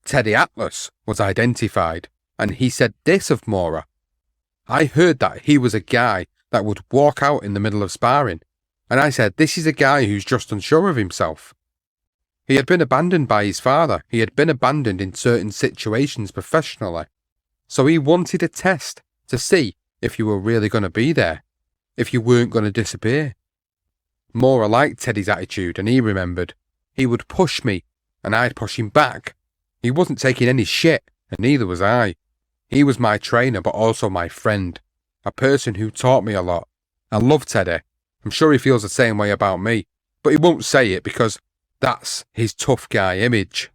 Teddy Atlas was identified, and he said this of Moorer: "I heard that he was a guy that would walk out in the middle of sparring, and I said, this is a guy who's just unsure of himself. He had been abandoned by his father. He had been abandoned in certain situations professionally. So he wanted a test to see if you were really going to be there, if you weren't going to disappear." Moorer liked Teddy's attitude, and he remembered, he would push me and I'd push him back. He wasn't taking any shit, and neither was I. He was my trainer, but also my friend, a person who taught me a lot. I love Teddy. I'm sure he feels the same way about me, but he won't say it because that's his tough guy image.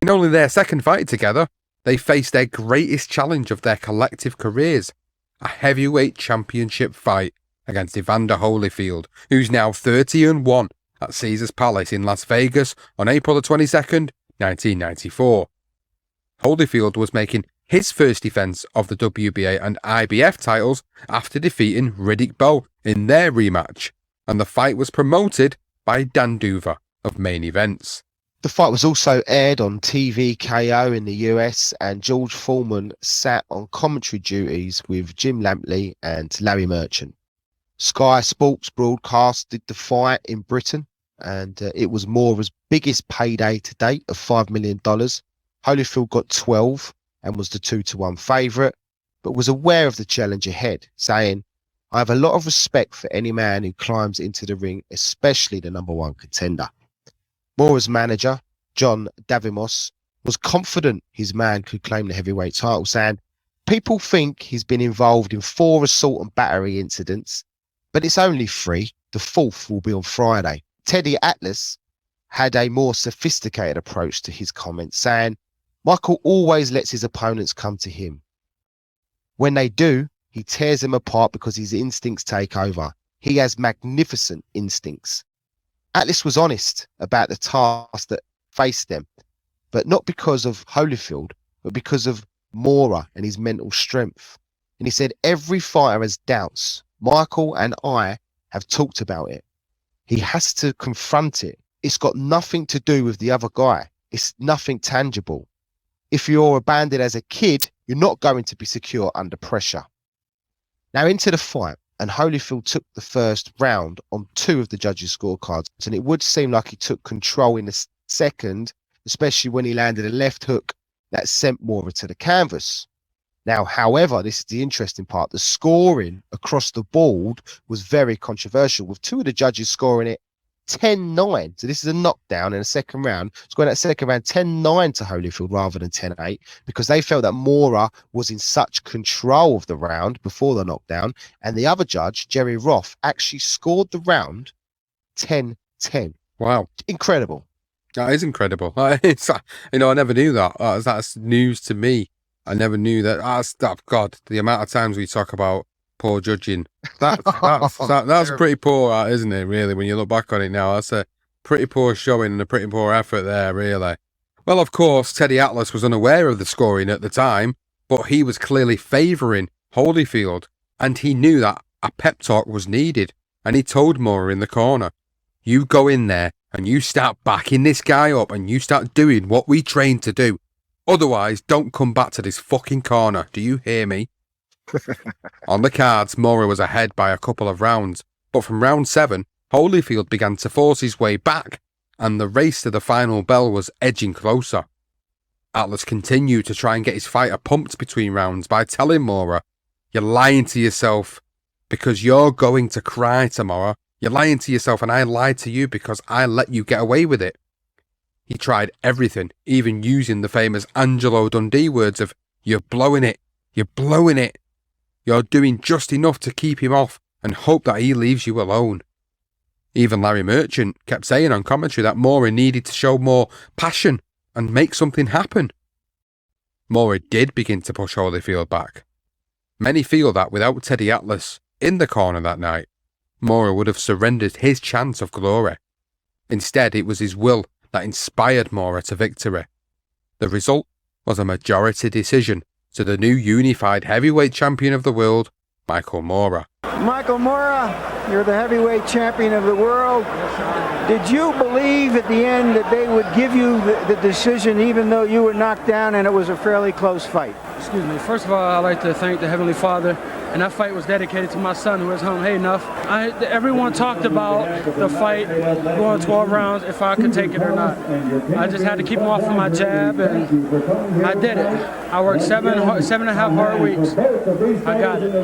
In only their second fight together, they faced their greatest challenge of their collective careers, a heavyweight championship fight against Evander Holyfield, who's now 30-1 at Caesars Palace in Las Vegas on April the 22nd, 1994. Holyfield was making his first defence of the WBA and IBF titles after defeating Riddick Bowe in their rematch, and the fight was promoted by Dan Duva of Main Events. The fight was also aired on TVKO in the US, and George Foreman sat on commentary duties with Jim Lampley and Larry Merchant. Sky Sports broadcasted the fight in Britain, and it was Moorer's biggest payday to date of $5 million. Holyfield got 12 and was the 2-1 favourite, but was aware of the challenge ahead, saying, "I have a lot of respect for any man who climbs into the ring, especially the number one contender." Moorer's manager, John Davimos, was confident his man could claim the heavyweight title, saying, "People think he's been involved in 4 assault and battery incidents, but it's only 3. The 4th will be on Friday." Teddy Atlas had a more sophisticated approach to his comments, saying, "Michael always lets his opponents come to him. When they do, he tears them apart because his instincts take over. He has magnificent instincts." Atlas was honest about the task that faced them, but not because of Holyfield, but because of Moorer and his mental strength. And he said, "Every fighter has doubts. Michael and I have talked about it. He has to confront it. It's got nothing to do with the other guy. It's nothing tangible. If you're abandoned as a kid, you're not going to be secure under pressure." Now into the fight, and Holyfield took the first round on 2 of the judges' scorecards, and it would seem like he took control in the second, especially when he landed a left hook that sent Moorer to the canvas. Now, however, this is the interesting part, the scoring across the board was very controversial, with 2 of the judges scoring it 10-9. So this is a knockdown in a second round. Scoring that second round 10-9 to Holyfield rather than 10-8, because they felt that Moorer was in such control of the round before the knockdown. And the other judge, Jerry Roth, actually scored the round 10-10. Wow. Incredible. That is incredible. It's, I never knew that. That's news to me. I never knew that. God, the amount of times we talk about poor judging. That's pretty poor, isn't it, really, when you look back on it now? That's a pretty poor showing and a pretty poor effort there, really. Well, of course, Teddy Atlas was unaware of the scoring at the time, but he was clearly favouring Holyfield, and he knew that a pep talk was needed, and he told Moorer in the corner, "You go in there and you start backing this guy up and you start doing what we trained to do. Otherwise, don't come back to this fucking corner. Do you hear me?" On the cards, Moorer was ahead by a couple of rounds, but from round 7, Holyfield began to force his way back and the race to the final bell was edging closer. Atlas continued to try and get his fighter pumped between rounds by telling Mora, "You're lying to yourself because you're going to cry tomorrow. You're lying to yourself and I lied to you because I let you get away with it." He tried everything, even using the famous Angelo Dundee words of, "You're blowing it, you're blowing it. You're doing just enough to keep him off and hope that he leaves you alone." Even Larry Merchant kept saying on commentary that Mora needed to show more passion and make something happen. Mora did begin to push Holyfield back. Many feel that without Teddy Atlas in the corner that night, Mora would have surrendered his chance of glory. Instead, it was his will that inspired Mora to victory. The result was a majority decision to the new unified heavyweight champion of the world, Michael Mora. Michael Mora, you're the heavyweight champion of the world. Did you believe at the end that they would give you the decision even though you were knocked down and it was a fairly close fight? Excuse me. First of all, I'd like to thank the Heavenly Father, and that fight was dedicated to my son who is home. Hey, enough. Everyone talked about the fight going 12 rounds, if I could take it or not. I just had to keep him off of my jab, and I did it. I worked 7.5 hard weeks. I got it.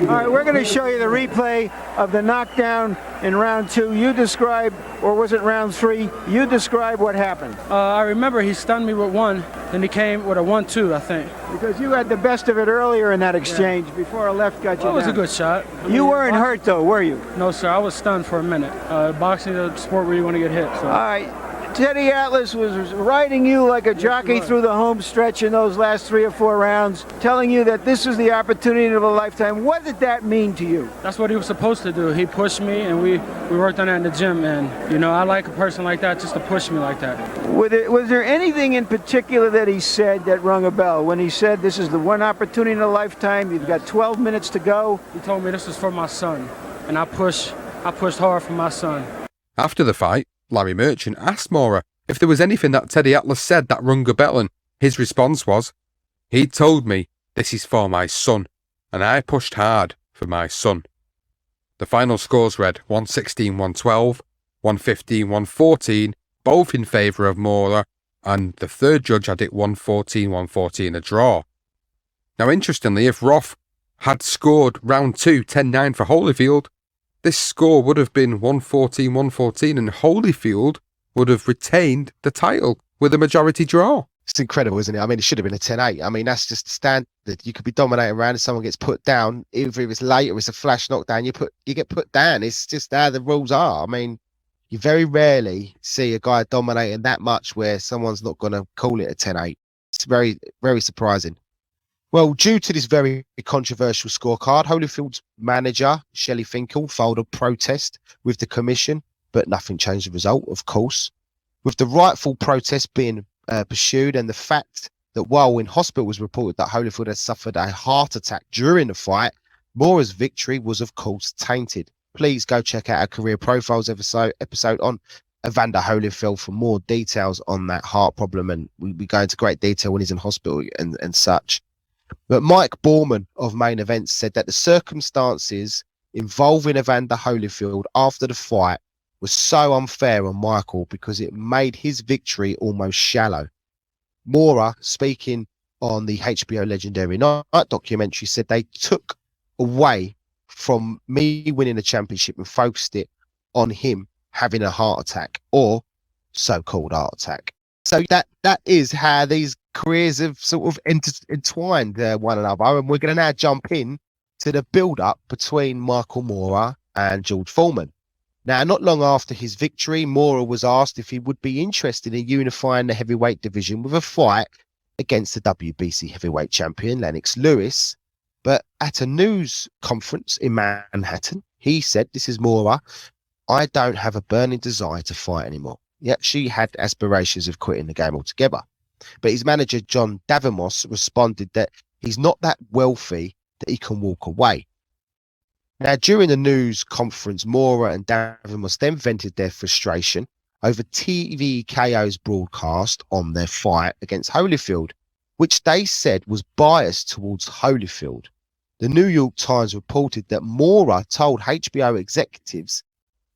All right, we're going to show you the replay of the knockdown in round 2. You describe, or was it round 3? You describe what happened. I remember he stunned me with 1, then he came with a 1-2, I think. Because you had the best of it earlier in that exchange before a left got you down. It was a good shot. You weren't hurt though, were you? No, sir. I was stunned for a minute. Boxing is a sport where you want to get hit. So. All right. Teddy Atlas was riding you like a jockey through the home stretch in those last 3 or 4 rounds, telling you that this was the opportunity of a lifetime. What did that mean to you? That's what he was supposed to do. He pushed me, and we worked on that in the gym. And, you know, I like a person like that just to push me like that. Was there anything in particular that he said that rung a bell? When he said, this is the one opportunity in a lifetime, you've got 12 minutes to go? He told me this was for my son, and I pushed hard for my son. After the fight, Larry Merchant asked Mora if there was anything that Teddy Atlas said that rung a bell, and his response was, "He told me this is for my son, and I pushed hard for my son." The final scores read 116-112, 115-114, both in favour of Mora, and the third judge had it 114-114, a draw. Now interestingly, if Roth had scored round 2 10-9 for Holyfield, this score would have been 114-114, and Holyfield would have retained the title with a majority draw. It's incredible, isn't it? I mean, it should have been a 10-8. I mean, that's just the standard. You could be dominating around and someone gets put down. Either if it's late or it's a flash knockdown, you get put down. It's just how the rules are. I mean, you very rarely see a guy dominating that much where someone's not going to call it a 10-8. It's very, very surprising. Well, due to this very controversial scorecard, Holyfield's manager, Shelley Finkel, filed a protest with the commission, but nothing changed the result, of course. With the rightful protest being pursued, and the fact that while in hospital was reported that Holyfield had suffered a heart attack during the fight, Mora's victory was, of course, tainted. Please go check out our Career Profiles episode on Evander Holyfield for more details on that heart problem, and we go into great detail when he's in hospital and such. But Mike Borman of Main Events said that the circumstances involving Evander Holyfield after the fight was so unfair on Michael because it made his victory almost shallow. Mora, speaking on the HBO Legendary Night documentary, said they took away from me winning the championship and focused it on him having a heart attack, or so-called heart attack. So that is how these careers have sort of entwined one another. And we're going to now jump in to the build-up between Michael Mora and George Foreman. Now, not long after his victory, Mora was asked if he would be interested in unifying the heavyweight division with a fight against the WBC heavyweight champion, Lennox Lewis. But at a news conference in Manhattan, he said, this is Mora, "I don't have a burning desire to fight anymore." Yet she had aspirations of quitting the game altogether. But his manager, John Davamos, responded that he's not that wealthy that he can walk away. Now, during the news conference, Mora and Davamos then vented their frustration over TVKO's broadcast on their fight against Holyfield, which they said was biased towards Holyfield. The New York Times reported that Mora told HBO executives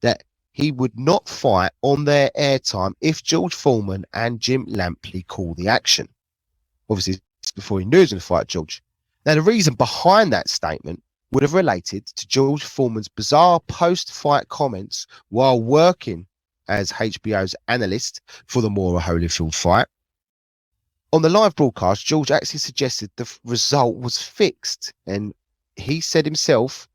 that he would not fight on their airtime if George Foreman and Jim Lampley call the action. Obviously, it's before he knew he was going to fight George. Now, the reason behind that statement would have related to George Foreman's bizarre post-fight comments while working as HBO's analyst for the Mora Holyfield fight. On the live broadcast, George actually suggested the result was fixed, and he said himself,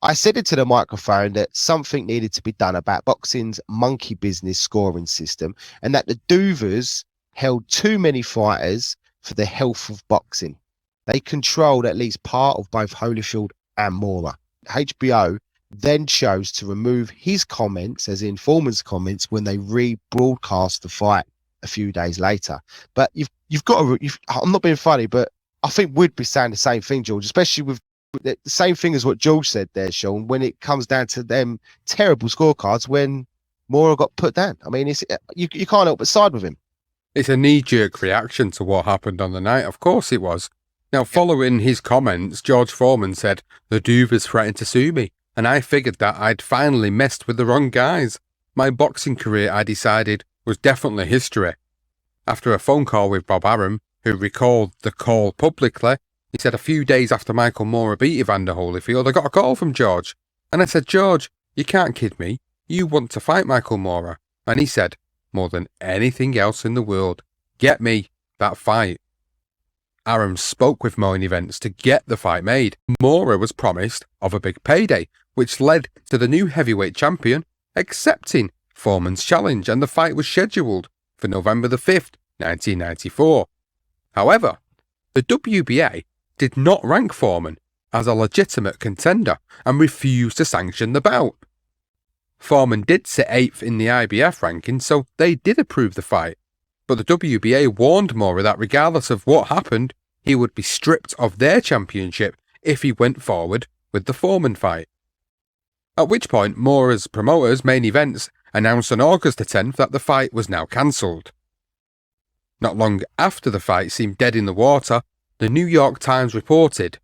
"I said it to the microphone that something needed to be done about boxing's monkey business scoring system and that the Doovers held too many fighters for the health of boxing. They controlled at least part of both Holyfield and Mora." HBO then chose to remove his comments, as in Foreman's comments, when they rebroadcast the fight a few days later. But you've got to, I'm not being funny, but I think we'd be saying the same thing, George, especially with the same thing as what George said there, Sean, when it comes down to them terrible scorecards when Mora got put down. I mean, you can't help but side with him. It's a knee-jerk reaction to what happened on the night. Of course it was. Now, following his comments, George Foreman said, "The Doovers threatened to sue me, and I figured that I'd finally messed with the wrong guys. My boxing career, I decided, was definitely history." After a phone call with Bob Arum, who recalled the call publicly, he said, "A few days after Michael Mora beat Evander Holyfield, I got a call from George. And I said, 'George, you can't kid me. You want to fight Michael Mora.' And he said, 'More than anything else in the world, get me that fight.'" Arum spoke with Main Events to get the fight made. Mora was promised of a big payday, which led to the new heavyweight champion accepting Foreman's challenge, and the fight was scheduled for November the 5th, 1994. However, the WBA did not rank Foreman as a legitimate contender and refused to sanction the bout. Foreman did sit 8th in the IBF ranking, so they did approve the fight, but the WBA warned Mora that regardless of what happened, he would be stripped of their championship if he went forward with the Foreman fight. At which point, Mora's promoters, Main Events, announced on August the 10th that the fight was now cancelled. Not long after the fight seemed dead in the water, the New York Times reported,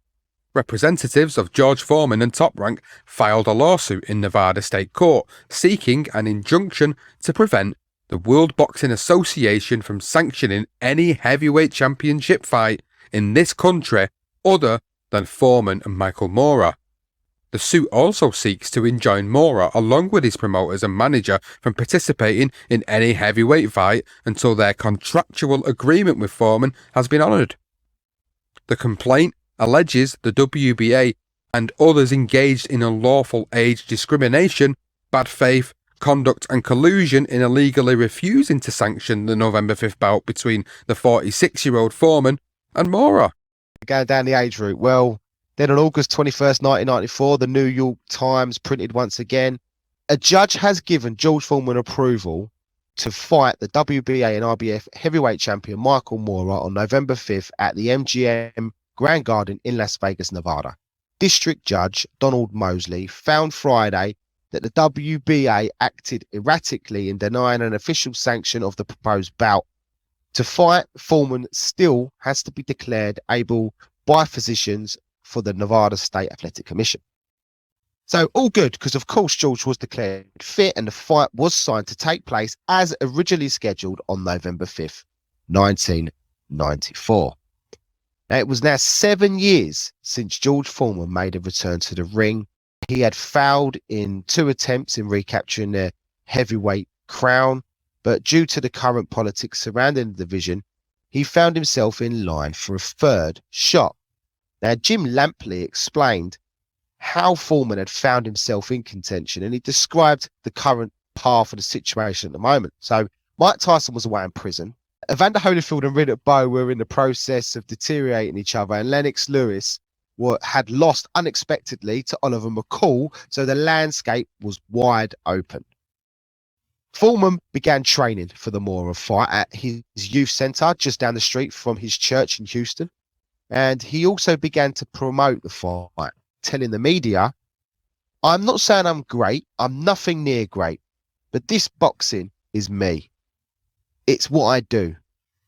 representatives of George Foreman and Top Rank filed a lawsuit in Nevada State Court seeking an injunction to prevent the World Boxing Association from sanctioning any heavyweight championship fight in this country other than Foreman and Michael Mora. The suit also seeks to enjoin Mora, along with his promoters and manager, from participating in any heavyweight fight until their contractual agreement with Foreman has been honoured. The complaint alleges the WBA and others engaged in unlawful age discrimination, bad faith, conduct and collusion in illegally refusing to sanction the November 5th bout between the 46-year-old Foreman and Mora. Going down the age route, well, then on August 21st, 1994, the New York Times printed once again, "A judge has given George Foreman approval to fight the WBA and IBF heavyweight champion Michael Mora on November 5th at the MGM Grand Garden in Las Vegas, Nevada. District Judge Donald Mosley found Friday that the WBA acted erratically in denying an official sanction of the proposed bout. To fight, Foreman still has to be declared able by physicians for the Nevada State Athletic Commission." So all good, because of course George was declared fit and the fight was signed to take place as originally scheduled on November 5th, 1994. Now, it was now 7 years since George Foreman made a return to the ring. He had failed in 2 attempts in recapturing the heavyweight crown, but due to the current politics surrounding the division, he found himself in line for a 3rd shot. Now, Jim Lampley explained how Foreman had found himself in contention, and he described the current path of the situation at the moment. So Mike Tyson was away in prison. Evander Holyfield and Riddick Bowe were in the process of deteriorating each other, and Lennox Lewis had lost unexpectedly to Oliver McCall, so the landscape was wide open. Foreman began training for the Mora fight at his youth centre just down the street from his church in Houston, and he also began to promote the fight, telling the media, "I'm not saying I'm great, I'm nothing near great, but this boxing is me. It's what I do.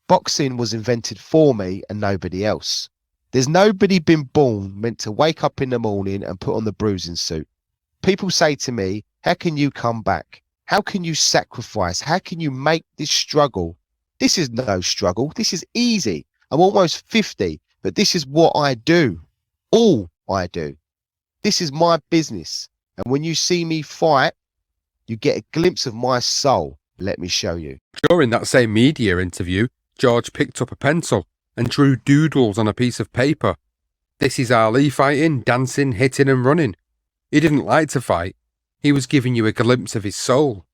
Boxing was invented for me and nobody else. There's nobody been born meant to wake up in the morning and put on the bruising suit. People say to me, how can you come back? How can you sacrifice? How can you make this struggle? This is no struggle. This is easy. I'm almost 50, but this is what I do. All I do. This is my business. And when you see me fight, you get a glimpse of my soul. Let me show you. During that same media interview, George picked up a pencil and drew doodles on a piece of paper. This is Ali fighting, dancing, hitting and running. He didn't like to fight. He was giving you a glimpse of his soul.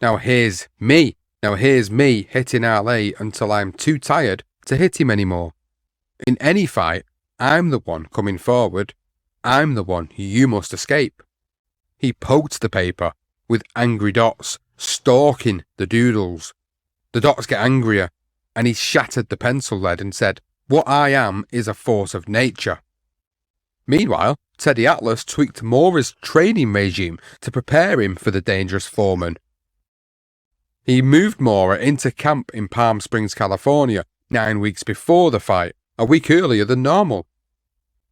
Now here's me hitting Ali until I'm too tired to hit him anymore. In any fight, I'm the one coming forward. I'm the one you must escape. He poked the paper with angry dots, stalking the doodles. The dots get angrier, and he shattered the pencil lead and said, "What I am is a force of nature." Meanwhile, Teddy Atlas tweaked Mora's training regime to prepare him for the dangerous Foreman. He moved Mora into camp in Palm Springs, California, 9 weeks before the fight, a week earlier than normal.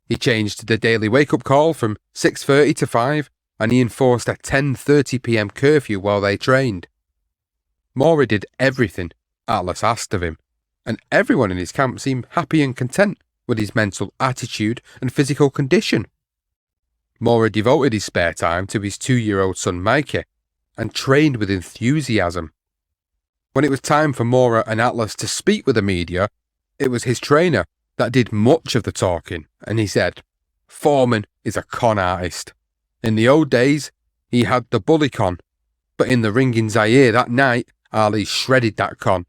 He changed the daily wake-up call from 6:30 to 5, and he enforced a 10:30 p.m. curfew while they trained. Mora did everything Atlas asked of him, and everyone in his camp seemed happy and content with his mental attitude and physical condition. Mora devoted his spare time to his 2-year-old son Mikey, and trained with enthusiasm. When it was time for Mora and Atlas to speak with the media, it was his trainer that did much of the talking, and he said, "Foreman is a con artist. In the old days, he had the bully con, but in the ring in Zaire that night, Ali shredded that con.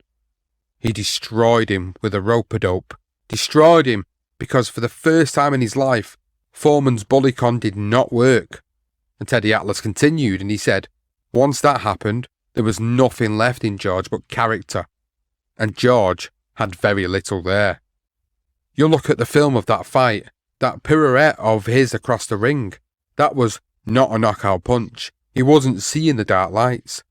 He destroyed him with a rope-a-dope. Destroyed him because for the first time in his life, Foreman's bully con did not work." And Teddy Atlas continued, and he said, "Once that happened, there was nothing left in George but character. And George had very little there." You look at the film of that fight, that pirouette of his across the ring. That was not a knockout punch. He wasn't seeing the dark lights.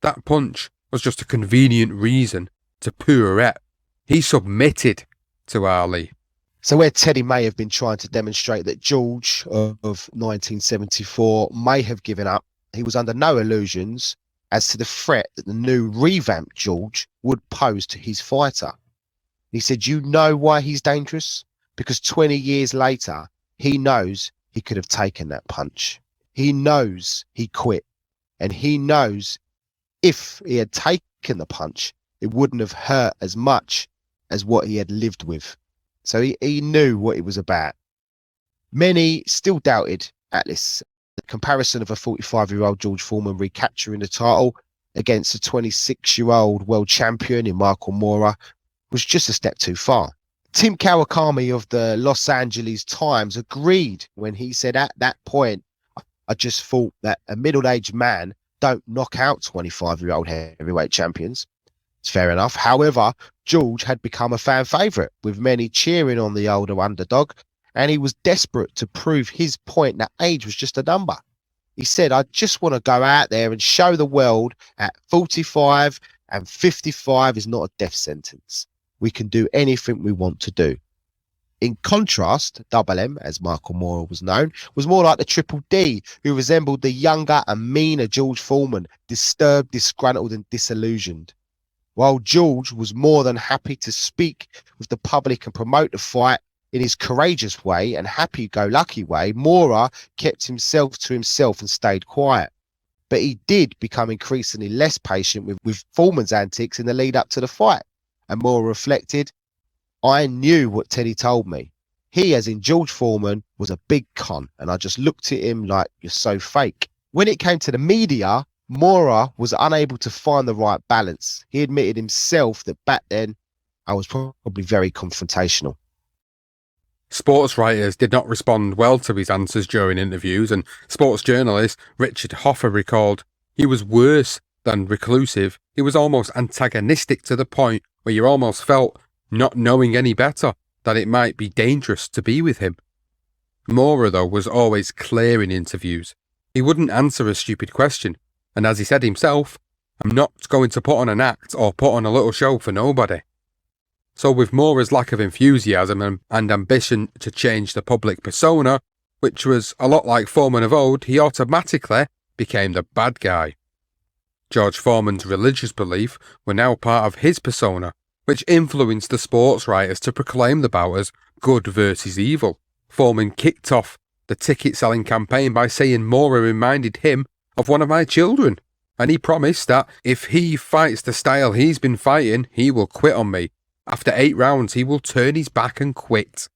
That punch was just a convenient reason to pirouette. He submitted to Ali. So where Teddy may have been trying to demonstrate that George of 1974 may have given up, he was under no illusions as to the threat that the new revamped George would pose to his fighter. He said, "You know why he's dangerous? Because 20 years later, he knows he could have taken that punch. He knows he quit. And he knows if he had taken the punch, it wouldn't have hurt as much as what he had lived with." So he knew what it was about. Many still doubted Atlas. The comparison of a 45-year-old George Foreman recapturing the title against a 26-year-old world champion in Michael Mora was just a step too far. Tim Kawakami of the Los Angeles Times agreed when he said, "At that point, I just thought that a middle-aged man don't knock out 25-year-old heavyweight champions." It's fair enough. However, George had become a fan favourite, with many cheering on the older underdog, and he was desperate to prove his point that age was just a number. He said, "I just want to go out there and show the world at 45 and 55 is not a death sentence. We can do anything we want to do." In contrast, Double M, as Michael Mora was known, was more like the Triple D, who resembled the younger and meaner George Foreman, disturbed, disgruntled and disillusioned. While George was more than happy to speak with the public and promote the fight in his courageous way and happy-go-lucky way, Mora kept himself to himself and stayed quiet. But he did become increasingly less patient with Foreman's antics in the lead up to the fight. And Mora reflected, "I knew what Teddy told me. He, as in George Foreman, was a big con, and I just looked at him like, you're so fake." When it came to the media, Mora was unable to find the right balance. He admitted himself that back then, I was probably very confrontational. Sports writers did not respond well to his answers during interviews, and sports journalist Richard Hoffer recalled, "He was worse than reclusive. He was almost antagonistic to the point where you almost felt, not knowing any better, that it might be dangerous to be with him." Mora, though, was always clear in interviews. He wouldn't answer a stupid question, and as he said himself, "I'm not going to put on an act or put on a little show for nobody." So with Mora's lack of enthusiasm and ambition to change the public persona, which was a lot like Foreman of old, he automatically became the bad guy. George Foreman's religious belief were now part of his persona, which influenced the sports writers to proclaim the bout as good versus evil. Foreman kicked off the ticket-selling campaign by saying Mora reminded him of one of my children, and he promised that if he fights the style he's been fighting, he will quit on me. After 8 rounds, he will turn his back and quit.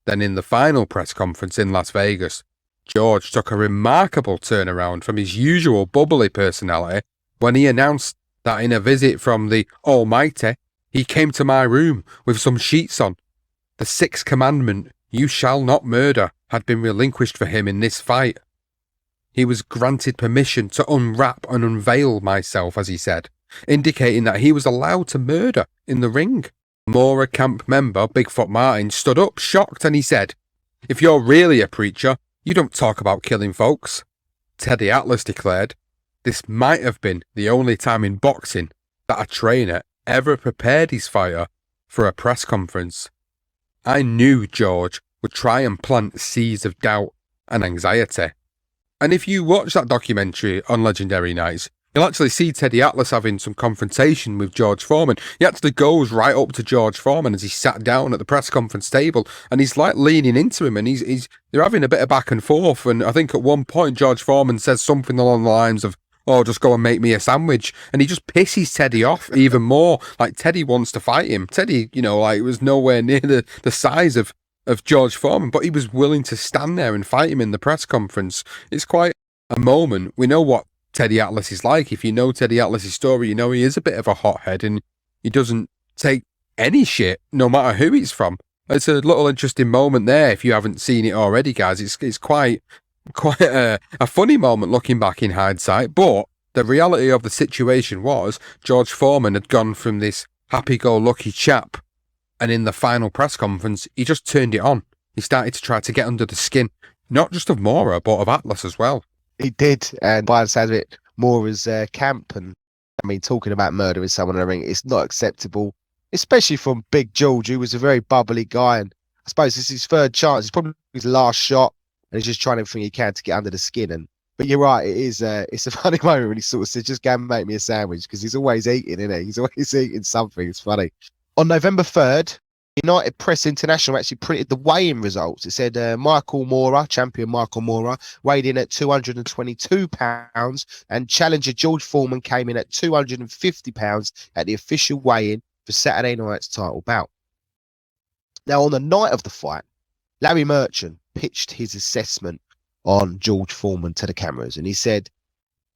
Then in the final press conference in Las Vegas, George took a remarkable turnaround from his usual bubbly personality when he announced that in a visit from the Almighty, he came to my room with some sheets on. The 6th commandment, you shall not murder, had been relinquished for him in this fight. He was granted permission to unwrap and unveil myself, as he said, indicating that he was allowed to murder in the ring. Mora camp member Bigfoot Martin stood up shocked and he said, if you're really a preacher, you don't talk about killing folks. Teddy Atlas declared, this might have been the only time in boxing that a trainer ever prepared his fighter for a press conference. I knew George would try and plant seeds of doubt and anxiety. And if you watch that documentary on Legendary Nights, you'll actually see Teddy Atlas having some confrontation with George Foreman. He actually goes right up to George Foreman as he sat down at the press conference table, and he's like leaning into him, and they're having a bit of back and forth. And I think at one point George Foreman says something along the lines of, oh, just go and make me a sandwich. And he just pisses Teddy off even more. Like, Teddy wants to fight him. Teddy, was nowhere near the size of George Foreman, but he was willing to stand there and fight him in the press conference. It's quite a moment. We know what Teddy Atlas is like. If you know Teddy Atlas's story, you know he is a bit of a hothead and he doesn't take any shit, no matter who he's from. It's a little interesting moment there if you haven't seen it already, guys. It's quite a funny moment looking back in hindsight, but the reality of the situation was George Foreman had gone from this happy-go-lucky chap, and in the final press conference, he just turned it on. He started to try to get under the skin, not just of Mora, but of Atlas as well. He did, and by the sound of it, Mora's camp, and I mean, talking about murdering someone in the ring, it's not acceptable, especially from Big George, who was a very bubbly guy, and I suppose this is his 3rd chance. It's probably his last shot, and he's just trying everything he can to get under the skin. But you're right, it's a funny moment when he sort of says, just go and make me a sandwich, because he's always eating, isn't he? He's always eating something. It's funny. On November 3rd, United Press International actually printed the weigh-in results. It said Michael Mora, champion Michael Mora, weighed in at 222 pounds, and challenger George Foreman came in at 250 pounds at the official weigh-in for Saturday night's title bout. Now, on the night of the fight, Larry Merchant pitched his assessment on George Foreman to the cameras, and he said,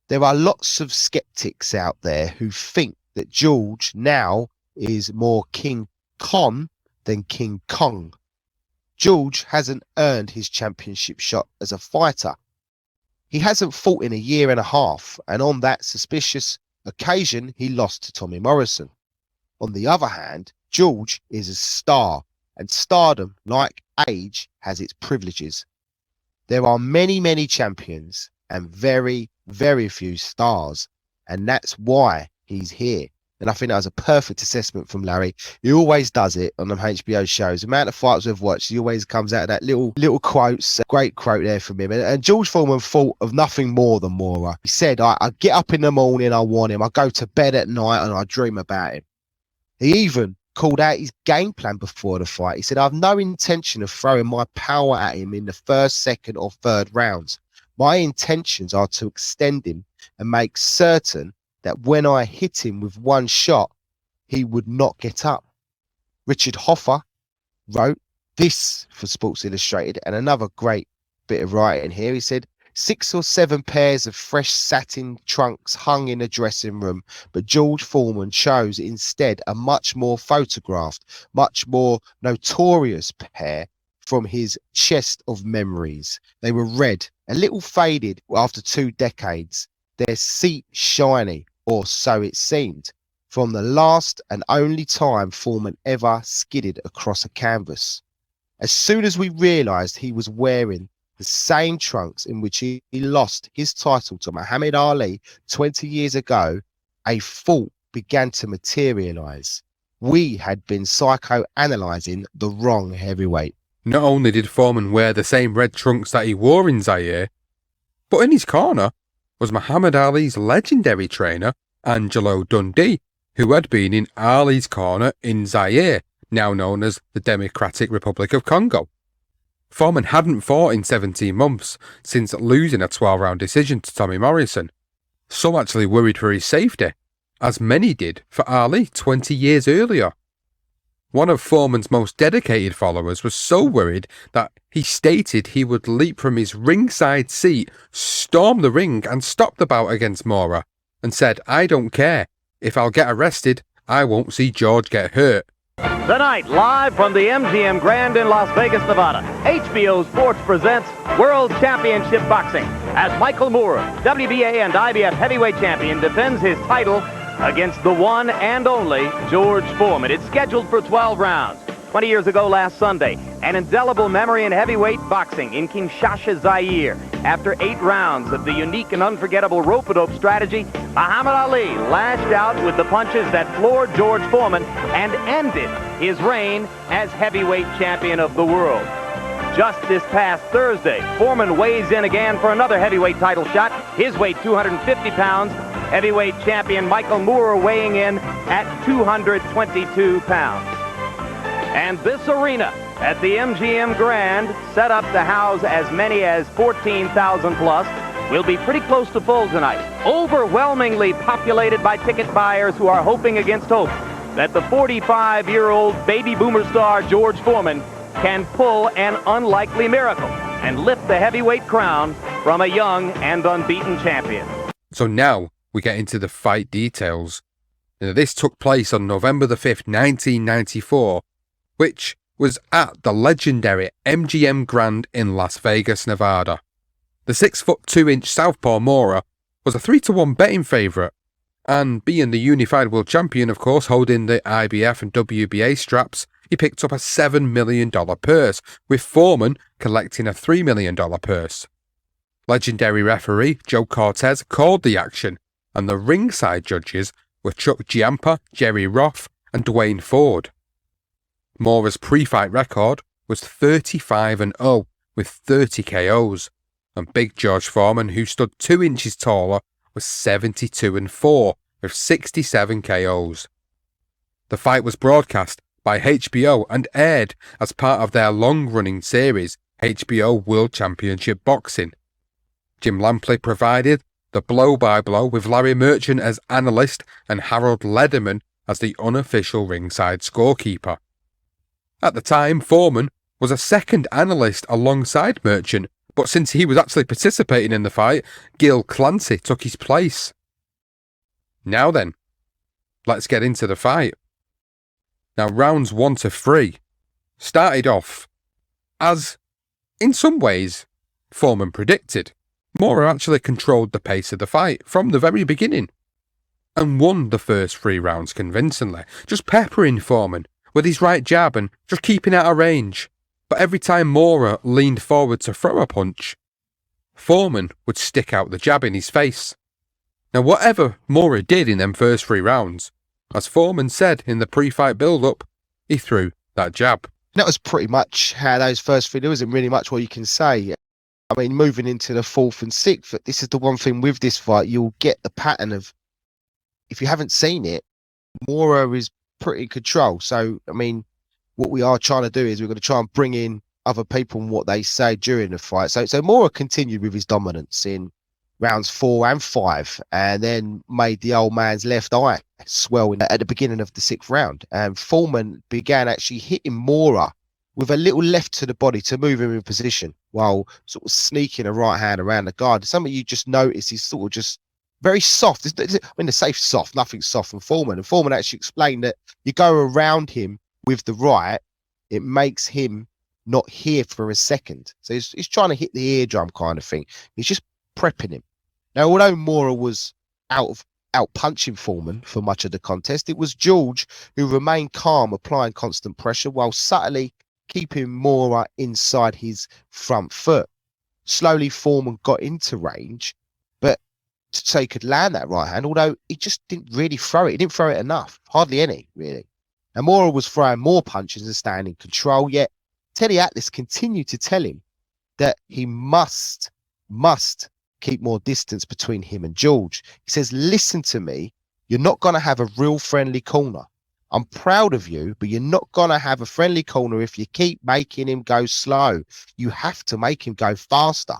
there are lots of skeptics out there who think that George now is more King Kong than King Kong. George hasn't earned his championship shot as a fighter. He hasn't fought in a year and a half, and on that suspicious occasion, he lost to Tommy Morrison. On the other hand, George is a star, and stardom, like age, has its privileges. There are many, many champions and very, very few stars, and that's why he's here. And I think that was a perfect assessment from Larry. He always does it on them HBO shows. The amount of fights we've watched, he always comes out of that little quotes. Great quote there from him. And George Foreman thought of nothing more than Mora. He said, I get up in the morning, I want him. I go to bed at night and I dream about him. He even called out his game plan before the fight. He said, I have no intention of throwing my power at him in the 1st, 2nd or 3rd rounds. My intentions are to extend him and make certain that when I hit him with one shot, he would not get up. Richard Hoffa wrote this for Sports Illustrated, and another great bit of writing here. He said, 6 or 7 pairs of fresh satin trunks hung in a dressing room, but George Foreman chose instead a much more photographed, much more notorious pair from his chest of memories. They were red, a little faded after 2 decades, their seat shiny, or so it seemed, from the last and only time Foreman ever skidded across a canvas. As soon as we realised he was wearing the same trunks in which he lost his title to Muhammad Ali 20 years ago, a thought began to materialise. We had been psychoanalyzing the wrong heavyweight. Not only did Foreman wear the same red trunks that he wore in Zaire, but in his corner was Muhammad Ali's legendary trainer, Angelo Dundee, who had been in Ali's corner in Zaire, now known as the Democratic Republic of Congo. Foreman hadn't fought in 17 months since losing a 12-round decision to Tommy Morrison. Some actually worried for his safety, as many did for Ali 20 years earlier. One of Foreman's most dedicated followers was so worried that he stated he would leap from his ringside seat, storm the ring and stop the bout against Mora, and said, "I don't care. If I'll get arrested, I won't see George get hurt." Tonight, live from the MGM Grand in Las Vegas, Nevada, HBO Sports presents World Championship Boxing as Michael Moore, WBA and IBF heavyweight champion, defends his title against the one and only George Foreman. It's scheduled for 12 rounds. 20 years ago last Sunday, an indelible memory in heavyweight boxing in Kinshasa, Zaire. After 8 rounds of the unique and unforgettable rope-a-dope strategy, Muhammad Ali lashed out with the punches that floored George Foreman and ended his reign as heavyweight champion of the world. Just this past Thursday, Foreman weighs in again for another heavyweight title shot. His weight, 250 pounds. Heavyweight champion Michael Moore weighing in at 222 pounds. And this arena at the MGM Grand, set up to house as many as 14,000 plus, will be pretty close to full tonight. Overwhelmingly populated by ticket buyers who are hoping against hope that the 45-year-old baby boomer star George Foreman can pull an unlikely miracle and lift the heavyweight crown from a young and unbeaten champion. So now we get into the fight details. Now, this took place on November the 5th, 1994, which was at the legendary MGM Grand in Las Vegas, Nevada. The 6'2" southpaw Mora was a 3-1 betting favourite, and being the unified world champion, of course, holding the IBF and WBA straps, he picked up a $7 million purse, with Foreman collecting a $3 million purse. Legendary referee Joe Cortez called the action, and the ringside judges were Chuck Giampa, Jerry Roth, and Dwayne Ford. Mora's pre-fight record was 35-0 with 30 KOs, and Big George Foreman, who stood 2 inches taller, was 72-4 with 67 KOs. The fight was broadcast by HBO and aired as part of their long-running series, HBO World Championship Boxing. Jim Lampley provided the blow-by-blow with Larry Merchant as analyst and Harold Lederman as the unofficial ringside scorekeeper. At the time, Foreman was a second analyst alongside Merchant, but since he was actually participating in the fight, Gil Clancy took his place. Now then, let's get into the fight. Now, rounds 1 to 3 started off as, in some ways, Foreman predicted. Mora actually controlled the pace of the fight from the very beginning and won the first 3 rounds convincingly, just peppering Foreman with his right jab and just keeping out of range. But every time Mora leaned forward to throw a punch, Foreman would stick out the jab in his face. Now, whatever Mora did in them first 3 rounds, as Foreman said in the pre-fight build-up, he threw that jab. That was pretty much how those first 3, there wasn't really much what you can say. I mean, moving into the 4th and 6th, this is the one thing with this fight, you'll get the pattern of, if you haven't seen it, Mora is pretty in control. So, I mean, what we are trying to do is we're going to try and bring in other people and what they say during the fight. So Mora continued with his dominance in rounds 4 and 5, and then made the old man's left eye swell at the beginning of the 6th round. And Foreman began actually hitting Mora with a little left to the body to move him in position while sort of sneaking a right hand around the guard. Something you just notice is sort of just very soft. I mean, the safe soft, nothing soft from Foreman. And Foreman actually explained that you go around him with the right, it makes him not hear for a second. So he's trying to hit the eardrum kind of thing. He's just prepping him. Now, although Mora was out punching Foreman for much of the contest, it was George who remained calm, applying constant pressure while subtly keeping Mora inside his front foot. Slowly, Foreman got into range, but so he could land that right hand, although he just didn't really throw it. He didn't throw it enough, hardly any, really. And Mora was throwing more punches and staying in control, yet Teddy Atlas continued to tell him that he must keep more distance between him and George. He says, listen to me, you're not going to have a real friendly corner. I'm proud of you, but you're not going to have a friendly corner if you keep making him go slow. You have to make him go faster.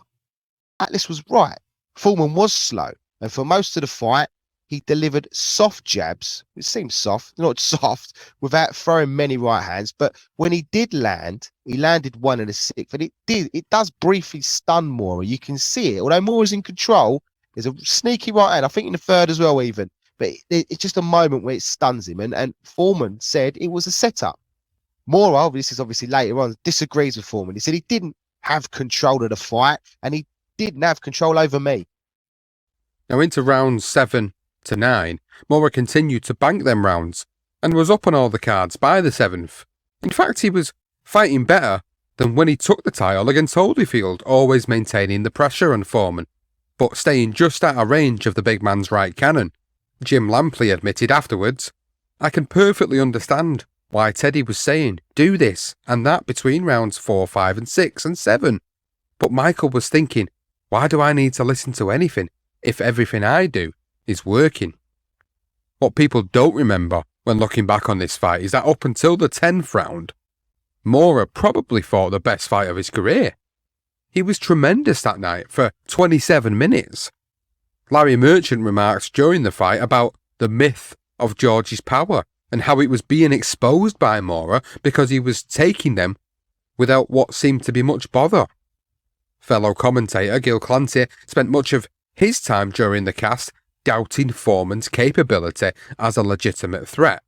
Atlas was right. Foreman was slow, and for most of the fight, he delivered soft jabs. It seems soft, not soft, without throwing many right hands. But when he did land, he landed one in the sixth, and it does briefly stun Moorer. You can see it. Although Moorer's in control, there's a sneaky right hand, I think in the third as well even. But it's just a moment where it stuns him. And Foreman said it was a setup. Moorer, this is obviously later on, disagrees with Foreman. He said he didn't have control of the fight, and he didn't have control over me. Now into rounds 7 to 9, Moorer continued to bank them rounds and was up on all the cards by the 7th. In fact, he was fighting better than when he took the title against Holyfield, always maintaining the pressure on Foreman, but staying just out of range of the big man's right cannon. Jim Lampley admitted afterwards, I can perfectly understand why Teddy was saying do this and that between rounds 4, 5 and 6 and 7. But Michael was thinking, why do I need to listen to anything if everything I do is working? What people don't remember when looking back on this fight is that up until the 10th round, Moorer probably fought the best fight of his career. He was tremendous that night for 27 minutes. Larry Merchant remarked during the fight about the myth of George's power and how it was being exposed by Moorer because he was taking them without what seemed to be much bother. Fellow commentator Gil Clancy spent much of his time during the cast doubting Foreman's capability as a legitimate threat.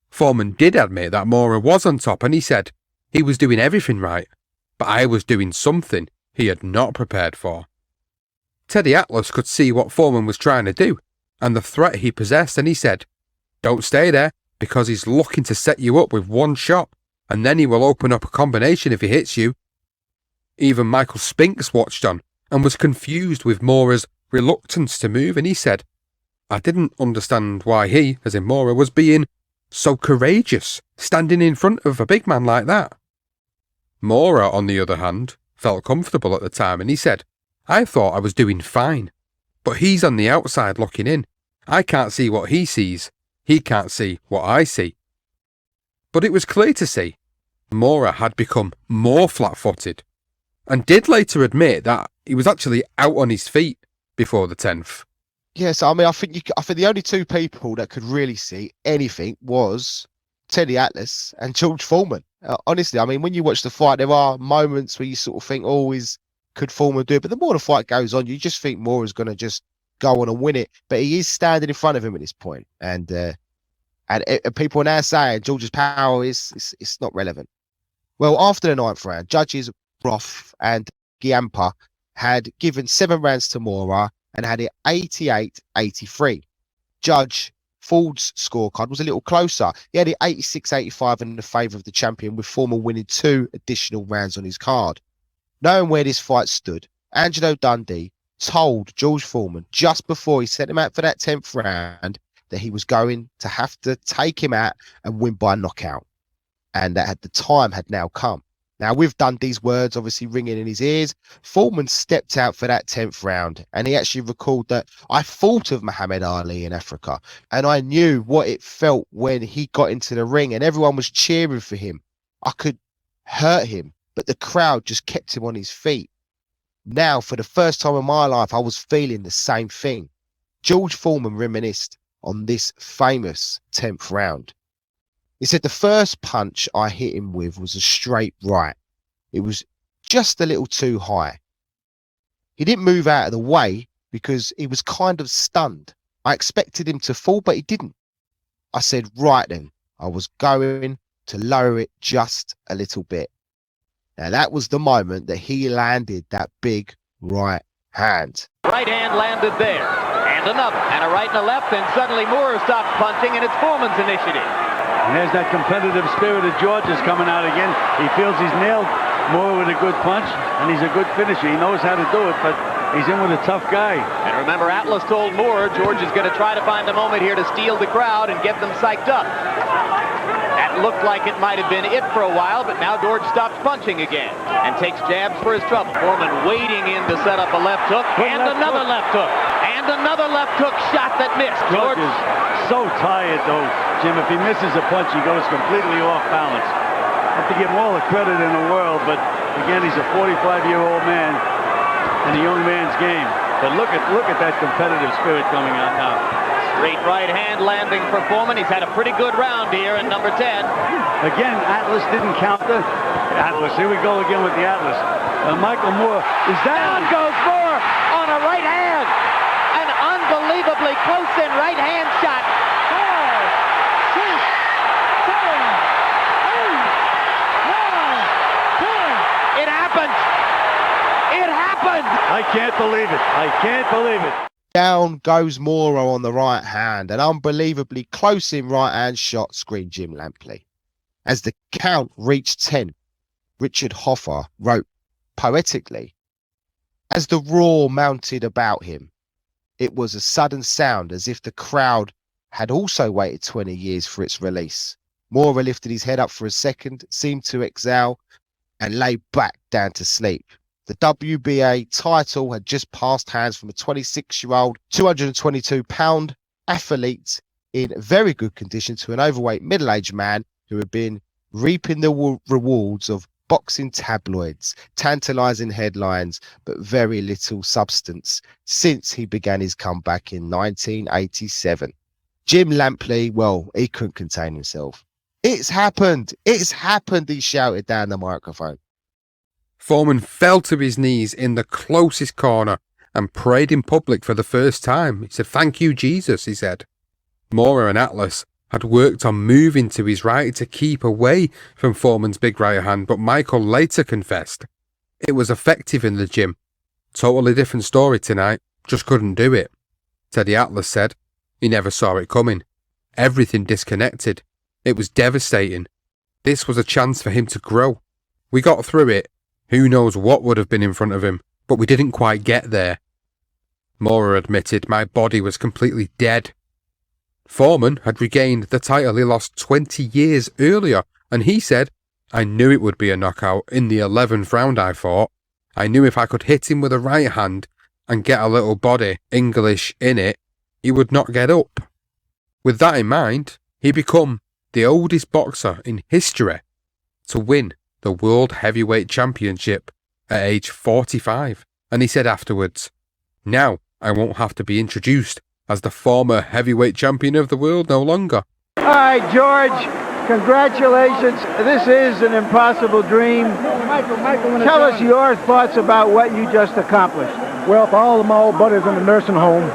Foreman did admit that Moorer was on top, and he said he was doing everything right, but I was doing something he had not prepared for. Teddy Atlas could see what Foreman was trying to do and the threat he possessed, and he said, don't stay there because he's looking to set you up with one shot and then he will open up a combination if he hits you. Even Michael Spinks watched on and was confused with Moorer's reluctance to move, and he said, I didn't understand why he, as in Moorer, was being so courageous, standing in front of a big man like that. Moorer, on the other hand, felt comfortable at the time, and he said, I thought I was doing fine, but he's on the outside looking in. I can't see what he sees. He can't see what I see. But it was clear to see Moorer had become more flat-footed, and did later admit that he was actually out on his feet before the 10th. Yes, I mean, I think the only two people that could really see anything was Teddy Atlas and George Foreman. Honestly, I mean, when you watch the fight, there are moments where you sort of think, could Foreman do it? But the more the fight goes on, you just think Moorer's going to just go on and win it. But he is standing in front of him at this point. And people are now saying George's power it's not relevant. Well, after the 9th round, judges Roth and Giampa had given 7 rounds to Moorer and had it 88-83. Judge Ford's scorecard was a little closer. He had it 86-85 in the favour of the champion, with Foreman winning 2 additional rounds on his card. Knowing where this fight stood, Angelo Dundee told George Foreman just before he sent him out for that 10th round that he was going to have to take him out and win by knockout, and that the time had now come. Now, with Dundee's words obviously ringing in his ears, Foreman stepped out for that 10th round, and he actually recalled that, I thought of Muhammad Ali in Africa, and I knew what it felt when he got into the ring and everyone was cheering for him. I could hurt him, but the crowd just kept him on his feet. Now, for the first time in my life, I was feeling the same thing. George Foreman reminisced on this famous 10th round. He said the first punch I hit him with was a straight right. It was just a little too high. He didn't move out of the way because he was kind of stunned. I expected him to fall, but he didn't. I said, right then, I was going to lower it just a little bit. Now that was the moment that he landed that big right hand. Right hand landed there, and enough, and a right and a left, and suddenly Moorer stops punching, and it's Foreman's initiative. And there's that competitive spirit of George is coming out again. He feels he's nailed Moorer with a good punch, and he's a good finisher. He knows how to do it, but he's in with a tough guy. And remember, Atlas told Moorer George is going to try to find a moment here to steal the crowd and get them psyched up. At looked like it might have been it for a while, but now George stops punching again and takes jabs for his trouble. Foreman wading in to set up a left hook, and another left hook, and another left hook shot that missed. George is so tired, though, Jim. If he misses a punch, he goes completely off balance. I have to give him all the credit in the world, but again, he's a 45-year-old man in a young man's game. But look at that competitive spirit coming out now. Straight right hand landing for Foreman. He's had a pretty good round here in number 10. Again, Atlas didn't counter. Atlas, here we go again with the Atlas. Michael Moore is down. Down goes Moore on a right hand. An unbelievably close-in right hand shot. 4, 6, 7, 8, 9, 10. It happened. It happened. I can't believe it. I can't believe it. Down goes Mora on the right hand. An unbelievably close-in right-hand shot, screamed Jim Lampley. As the count reached 10, Richard Hoffa wrote poetically, as the roar mounted about him, it was a sudden sound as if the crowd had also waited 20 years for its release. Mora lifted his head up for a second, seemed to exhale, and lay back down to sleep. The WBA title had just passed hands from a 26-year-old, 222-pound athlete in very good condition to an overweight middle-aged man who had been reaping the rewards of boxing tabloids, tantalizing headlines, but very little substance since he began his comeback in 1987. Jim Lampley, well, he couldn't contain himself. It's happened! It's happened, he shouted down the microphone. Foreman fell to his knees in the closest corner and prayed in public for the first time. He said, "Thank you, Jesus," he said. Mora and Atlas had worked on moving to his right to keep away from Foreman's big right hand, but Michael later confessed it was effective in the gym. Totally different story tonight, just couldn't do it. Teddy Atlas said he never saw it coming. Everything disconnected. It was devastating. This was a chance for him to grow. We got through it. Who knows what would have been in front of him, but we didn't quite get there. Mora admitted my body was completely dead. Foreman had regained the title he lost 20 years earlier, and he said, I knew it would be a knockout in the 11th round, I thought. I knew if I could hit him with a right hand and get a little body English in it, he would not get up. With that in mind, he became the oldest boxer in history to win the World Heavyweight Championship at age 45. And he said afterwards, now I won't have to be introduced as the former heavyweight champion of the world no longer. All right, George, congratulations. This is an impossible dream. Tell us your thoughts about what you just accomplished. Well, for all of my old buddies in the nursing home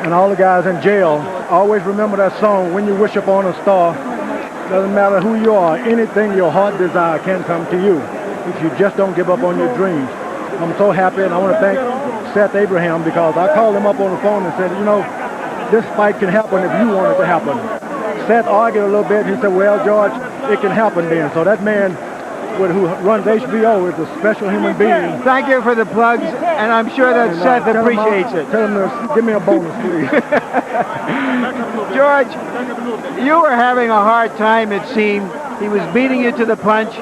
and all the guys in jail, always remember that song, When You Wish Upon a Star. Doesn't matter who you are, anything your heart desire can come to you if you just don't give up on your dreams. I'm so happy, and I want to thank Seth Abraham because I called him up on the phone and said, you know, this fight can happen if you want it to happen. Seth argued a little bit. He said, well, George, it can happen then. So that man who runs HBO is a special human being. Thank you for the plugs, and I'm sure that Seth appreciates it. Tell him to give me a bonus, please. George, you were having a hard time, it seemed. He was beating you to the punch,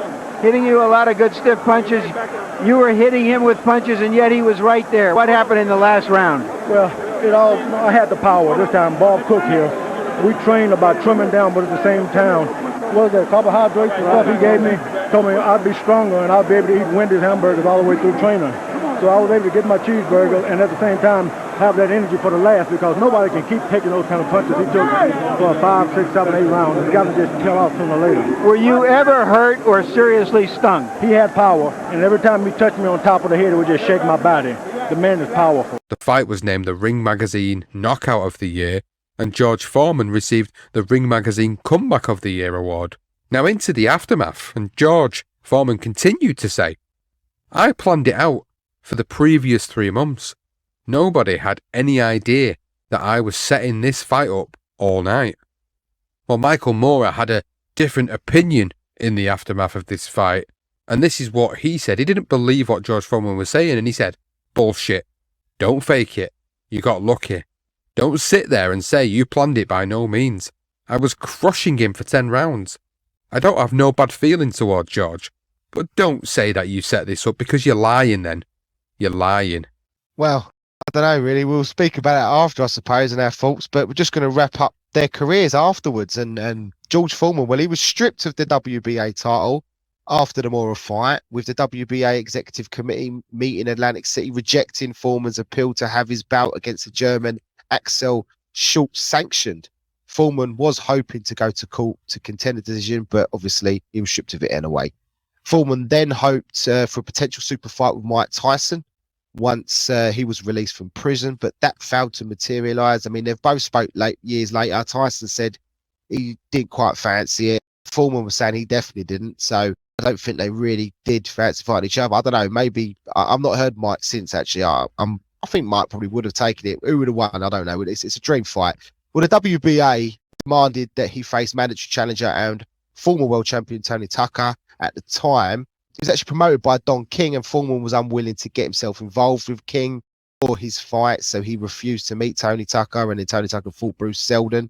hitting you a lot of good stiff punches. You were hitting him with punches, and yet he was right there. What happened in the last round? Well, I had the power this time. Bob Cook here. We trained about trimming down, but at the same time, what was that, carbohydrates and stuff he gave me, told me I'd be stronger and I'd be able to eat Wendy's hamburgers all the way through training. So I was able to get my cheeseburger and at the same time have that energy for the last because nobody can keep taking those kind of punches he took for 5, 6, 7, 8 rounds. He's got to just kill out sooner or later. Were you ever hurt or seriously stung? He had power, and every time he touched me on top of the head, it would just shake my body. The man is powerful. The fight was named the Ring Magazine Knockout of the Year, and George Foreman received the Ring Magazine Comeback of the Year award. Now into the aftermath, and George Foreman continued to say, I planned it out for the previous 3 months. Nobody had any idea that I was setting this fight up all night. Well, Michael Mora had a different opinion in the aftermath of this fight, and this is what he said. He didn't believe what George Foreman was saying, and he said, bullshit. Don't fake it. You got lucky. Don't sit there and say you planned it by no means. I was crushing him for 10 rounds. I don't have no bad feeling toward George, but don't say that you set this up because you're lying then. You're lying. Well, I don't know, really. We'll speak about it after, I suppose, and our thoughts, but we're just going to wrap up their careers afterwards. And George Foreman, well, he was stripped of the WBA title after the Mora fight, with the WBA Executive Committee meeting in Atlantic City rejecting Foreman's appeal to have his bout against the German Axel Schultz sanctioned. Foreman was hoping to go to court to contend the decision, but obviously he was stripped of it anyway. Foreman then hoped for a potential super fight with Mike Tyson once he was released from prison, but that failed to materialise. I mean, they've both spoke years later. Tyson said he didn't quite fancy it. Foreman was saying he definitely didn't. So I don't think they really did fancy fighting each other. I don't know. Maybe I've not heard Mike since, actually. I think Mike probably would have taken it. Who would have won? I don't know. It's a dream fight. Well, the WBA demanded that he face mandatory challenger and former world champion Tony Tucker. At the time, he was actually promoted by Don King, and Foreman was unwilling to get himself involved with King for his fight, so he refused to meet Tony Tucker, and then Tony Tucker fought Bruce Seldon,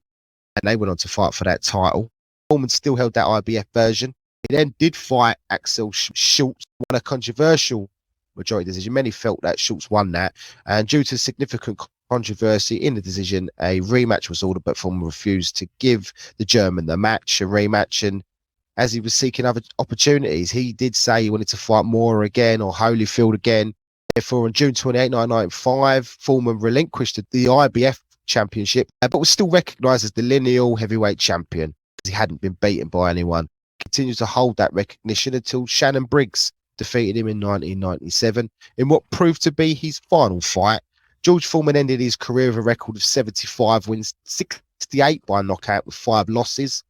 and they went on to fight for that title. Foreman still held that IBF version. He then did fight Axel Schultz, won a controversial majority decision. Many felt that Schultz won that, and due to significant controversy in the decision, a rematch was ordered, but Foreman refused to give the German a rematch, and as he was seeking other opportunities, he did say he wanted to fight Mora again or Holyfield again. Therefore, on June 28, 1995, Foreman relinquished the IBF championship, but was still recognised as the lineal heavyweight champion, as he hadn't been beaten by anyone. He continued to hold that recognition until Shannon Briggs defeated him in 1997 in what proved to be his final fight. George Foreman ended his career with a record of 75 wins, 68 by knockout with 5 losses.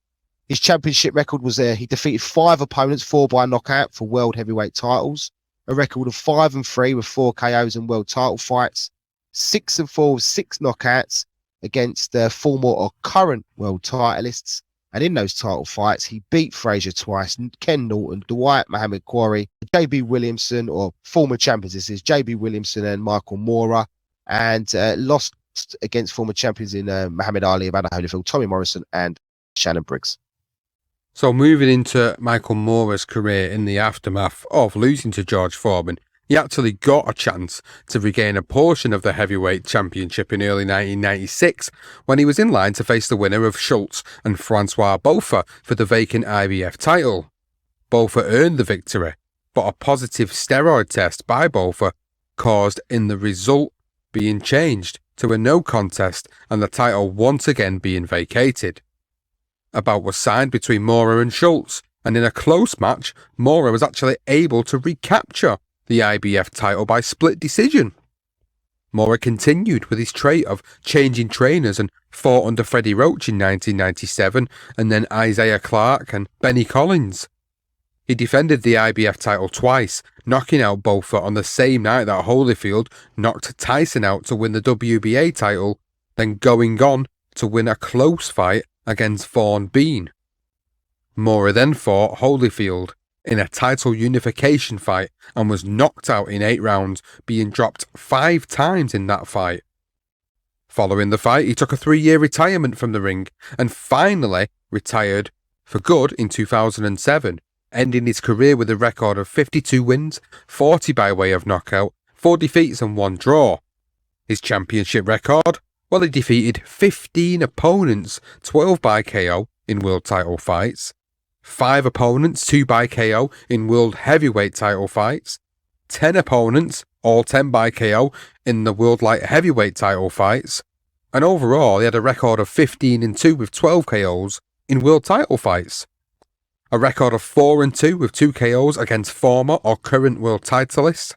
His championship record was he defeated 5 opponents, 4 by knockout for world heavyweight titles. A record of 5-3 with 4 KOs in world title fights. 6-4 with 6 knockouts against former or current world titleists. And in those title fights, he beat Frazier twice, Ken Norton, Dwight Muhammad Quarry, JB Williamson, or former champions, this is JB Williamson and Michael Mora, and lost against former champions in Muhammad Ali, Evander Holyfield, Tommy Morrison, and Shannon Briggs. So moving into Michael Mora's career in the aftermath of losing to George Foreman, he actually got a chance to regain a portion of the heavyweight championship in early 1996 when he was in line to face the winner of Schultz and Francois Botha for the vacant IBF title. Botha earned the victory, but a positive steroid test by Botha caused in the result being changed to a no contest and the title once again being vacated. A bout was signed between Mora and Schultz, and in a close match, Mora was actually able to recapture the IBF title by split decision. Mora continued with his trait of changing trainers and fought under Freddie Roach in 1997 and then Isaiah Clarke and Benny Collins. He defended the IBF title twice, knocking out Botha on the same night that Holyfield knocked Tyson out to win the WBA title, then going on to win a close fight against Vaughn Bean. Mora then fought Holyfield in a title unification fight and was knocked out in 8 rounds, being dropped 5 times in that fight. Following the fight, he took a 3-year retirement from the ring and finally retired for good in 2007, ending his career with a record of 52 wins, 40 by way of knockout, 4 defeats and 1 draw. His championship record? Well, he defeated 15 opponents, 12 by KO in world title fights, 5 opponents, 2 by KO in world heavyweight title fights, 10 opponents, all 10 by KO in the world light heavyweight title fights, and overall he had a record of 15-2 with 12 KOs in world title fights. A record of 4-2 with 2 KOs against former or current world titleists.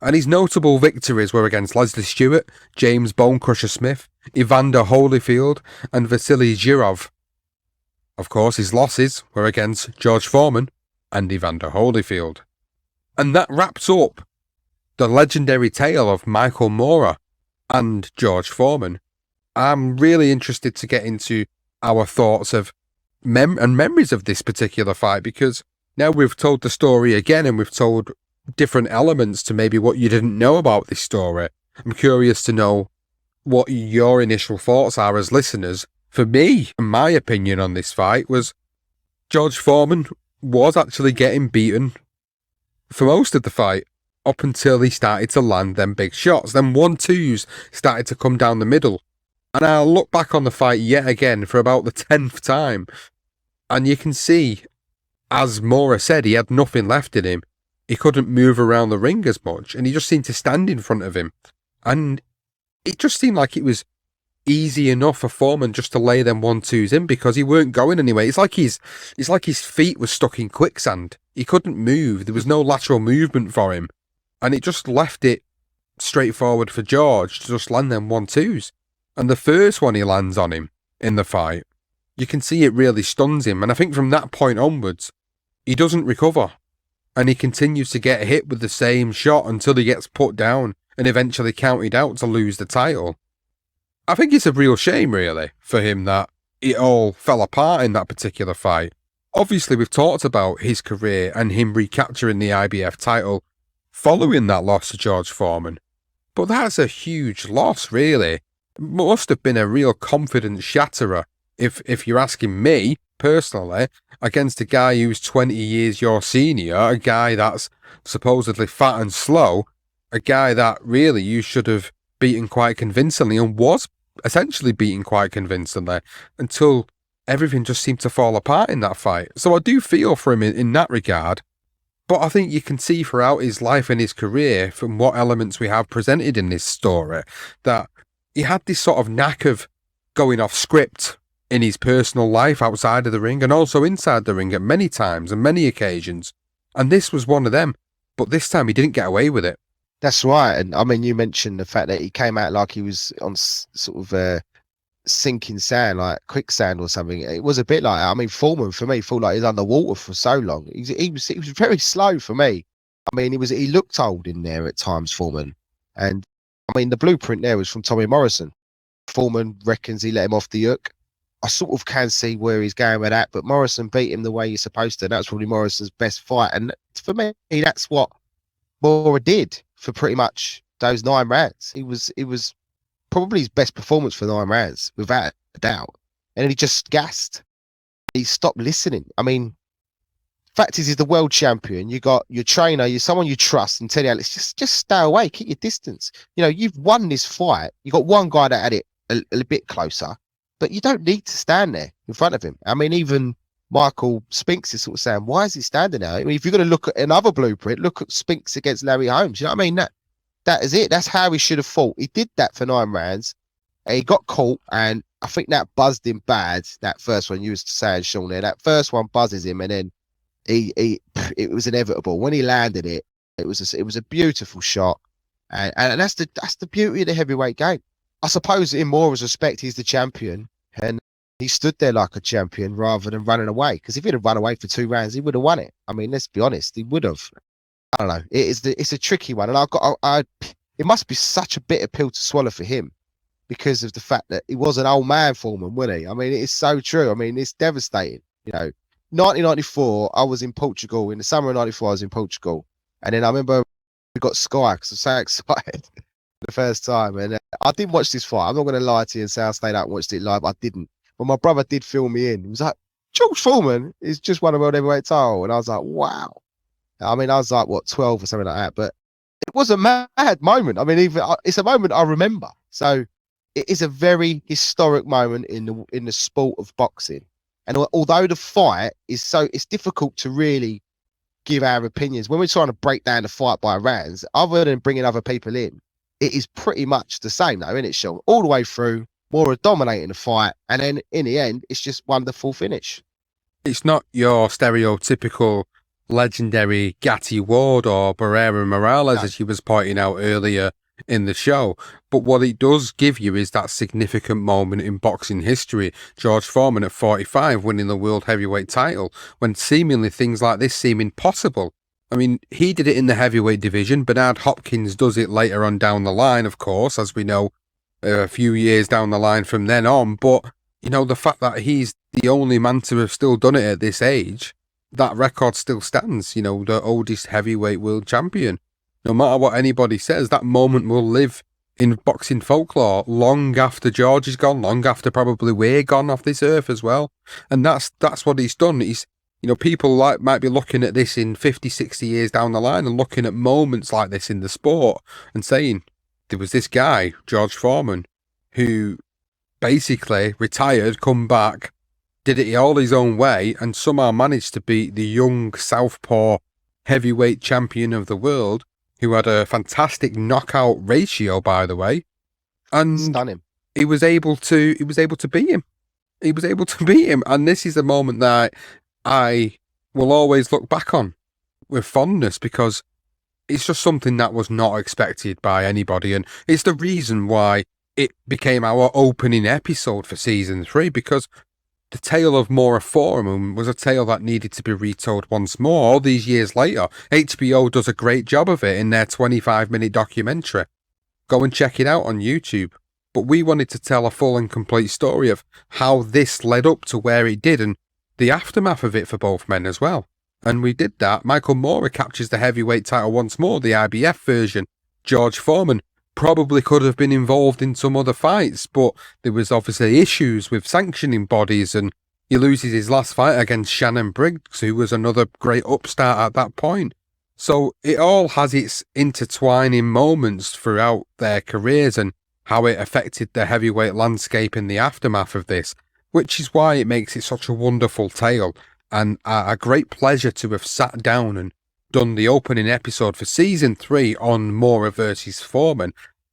And his notable victories were against Leslie Stewart, James Bonecrusher Smith, Evander Holyfield, and Vasily Zhirov. Of course, his losses were against George Foreman and Evander Holyfield. And that wraps up the legendary tale of Michael Mora and George Foreman. I'm really interested to get into our thoughts of and memories of this particular fight, because now we've told the story again and we've told different elements to maybe what you didn't know about this story. I'm curious to know what your initial thoughts are as listeners. For me, my opinion on this fight was George Foreman was actually getting beaten for most of the fight up until he started to land them big shots. Then 1-2s started to come down the middle. And I look back on the fight yet again for about the 10th time, and you can see, as Mora said, he had nothing left in him. He couldn't move around the ring as much, and he just seemed to stand in front of him. And it just seemed like it was easy enough for Foreman just to lay them 1-2s in because he weren't going anywhere. It's like his feet were stuck in quicksand. He couldn't move. There was no lateral movement for him. And it just left it straightforward for George to just land them 1-2s. And the first one he lands on him in the fight, you can see it really stuns him. And I think from that point onwards, he doesn't recover. And he continues to get hit with the same shot until he gets put down and eventually counted out to lose the title. I think it's a real shame, really, for him that it all fell apart in that particular fight. Obviously, we've talked about his career and him recapturing the IBF title following that loss to George Foreman. But that's a huge loss, really. It must have been a real confidence shatterer, if you're asking me, personally, against a guy who's 20 years your senior, a guy that's supposedly fat and slow, a guy that really you should have beaten quite convincingly and was essentially beaten quite convincingly until everything just seemed to fall apart in that fight. So I do feel for him in that regard, but I think you can see throughout his life and his career from what elements we have presented in this story that he had this sort of knack of going off script in his personal life outside of the ring and also inside the ring at many times and many occasions. And this was one of them, but this time he didn't get away with it. That's right. And I mean, you mentioned the fact that he came out like he was on sort of sinking sand, like quicksand or something. It was a bit like, I mean, Foreman for me felt like he was underwater for so long. He was very slow for me. I mean, he looked old in there at times, Foreman. And I mean, the blueprint there was from Tommy Morrison. Foreman reckons he let him off the hook. I sort of can see where he's going with that, but Morrison beat him the way he's supposed to. And that's probably Morrison's best fight. And for me, that's what Mora did for pretty much those 9 rounds. It was probably his best performance for 9 rounds, without a doubt. And then he just gassed. He stopped listening. I mean, fact is, he's the world champion. You got your trainer, you're someone you trust, and tell you, let's just stay away, keep your distance. You know, you've won this fight. You got one guy that had it a bit closer, but you don't need to stand there in front of him. I mean, even Michael Spinks is sort of saying, why is he standing there? I mean, if you're going to look at another blueprint, look at Spinks against Larry Holmes. You know what I mean? That is it. That's how he should have fought. He did that for 9 rounds. He got caught, and I think that buzzed him bad. That first one you was saying, Sean, there. That first one buzzes him, and then it was inevitable. When he landed it, it was a beautiful shot, and that's the beauty of the heavyweight game. I suppose in Mora's respect, he's the champion, and he stood there like a champion rather than running away. Because if he'd have run away for 2 rounds, he would have won it. I mean, let's be honest, he would have. I don't know. It's a tricky one, and it must be such a bitter pill to swallow for him because of the fact that he was an old man, Foreman, wasn't he? I mean, it is so true. I mean, it's devastating. You know, 1994, I was in Portugal. In the summer of '94, I was in Portugal, and then I remember we got Sky because I was so excited the first time, and I didn't watch this fight. I'm not going to lie to you and say I stayed out and watched it live. I didn't. But my brother did fill me in. He was like, George Foreman is just won a world heavyweight title. And I was like, wow. I mean, I was like, 12 or something like that. But it was a mad moment. I mean, it's a moment I remember. So it is a very historic moment in the sport of boxing. And although the fight is it's difficult to really give our opinions. When we're trying to break down the fight by rounds, other than bringing other people in, it is pretty much the same though, isn't it, Sean? All the way through. Mora dominating the fight, and then in the end, it's just wonderful finish. It's not your stereotypical legendary Gatti Ward or Barrera Morales, as you was pointing out earlier in the show. But what it does give you is that significant moment in boxing history. George Foreman at 45 winning the world heavyweight title, when seemingly things like this seem impossible. I mean, he did it in the heavyweight division. Bernard Hopkins does it later on down the line, of course, as we know, a few years down the line from then on. But, you know, the fact that he's the only man to have still done it at this age, that record still stands, you know, the oldest heavyweight world champion. No matter what anybody says, that moment will live in boxing folklore long after George is gone, long after probably we're gone off this earth as well. And that's what he's done. people might be looking at this in 50, 60 years down the line and looking at moments like this in the sport and saying, there was this guy, George Foreman, who basically retired, come back, did it all his own way, and somehow managed to beat the young southpaw heavyweight champion of the world, who had a fantastic knockout ratio, by the way, and stunning. He was able to beat him. He was able to beat him, and this is a moment that I will always look back on with fondness, because it's just something that was not expected by anybody, and it's the reason why it became our opening episode for season 3, because the tale of Maura Foreman was a tale that needed to be retold once more. All these years later, HBO does a great job of it in their 25-minute documentary. Go and check it out on YouTube. But we wanted to tell a full and complete story of how this led up to where it did, and the aftermath of it for both men as well. And we did that. Michael Moore captures the heavyweight title once more, the IBF version. George Foreman probably could have been involved in some other fights, but there was obviously issues with sanctioning bodies, and he loses his last fight against Shannon Briggs, who was another great upstart at that point. So it all has its intertwining moments throughout their careers and how it affected the heavyweight landscape in the aftermath of this, which is why it makes it such a wonderful tale, and a great pleasure to have sat down and done the opening episode for season 3 on Moore versus Foreman.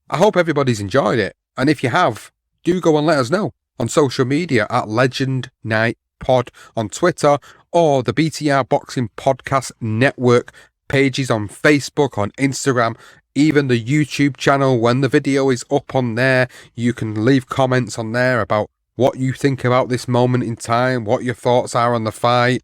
I hope everybody's enjoyed it, and if you have, do go and let us know on social media at Legend Night Pod on Twitter, or the BTR Boxing Podcast Network pages on Facebook, on Instagram, even the YouTube channel. When the video is up on there, you can leave comments on there about what you think about this moment in time, what your thoughts are on the fight,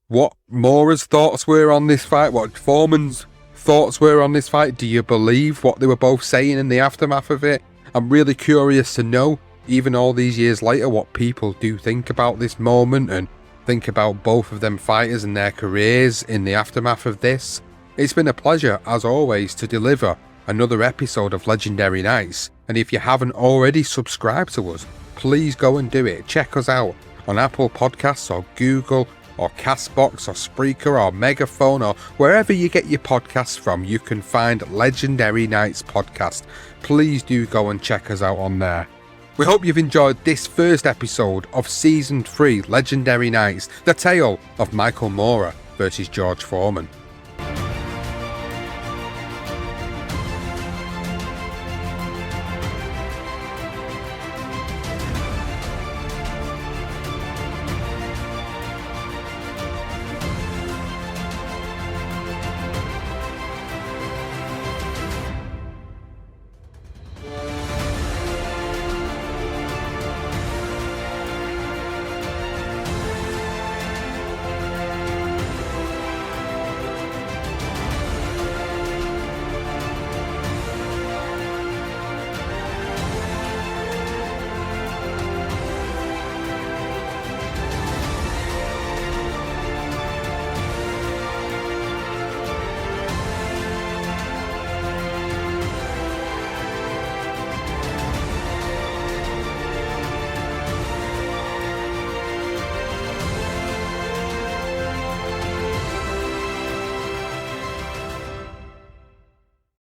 what Moore's thoughts were on this fight, what Foreman's thoughts were on this fight. Do you believe what they were both saying in the aftermath of it? I'm really curious to know, even all these years later, what people do think about this moment and think about both of them fighters and their careers in the aftermath of this. It's been a pleasure, as always, to deliver another episode of Legendary Nights, and if you haven't already subscribed to us, please go and do it. Check us out on Apple Podcasts or Google or Castbox or Spreaker or Megaphone, or wherever you get your podcasts from, you can find Legendary Nights Podcast. Please do go and check us out on there. We hope you've enjoyed this first episode of Season 3 Legendary Nights, the tale of Michael Moore versus George Foreman.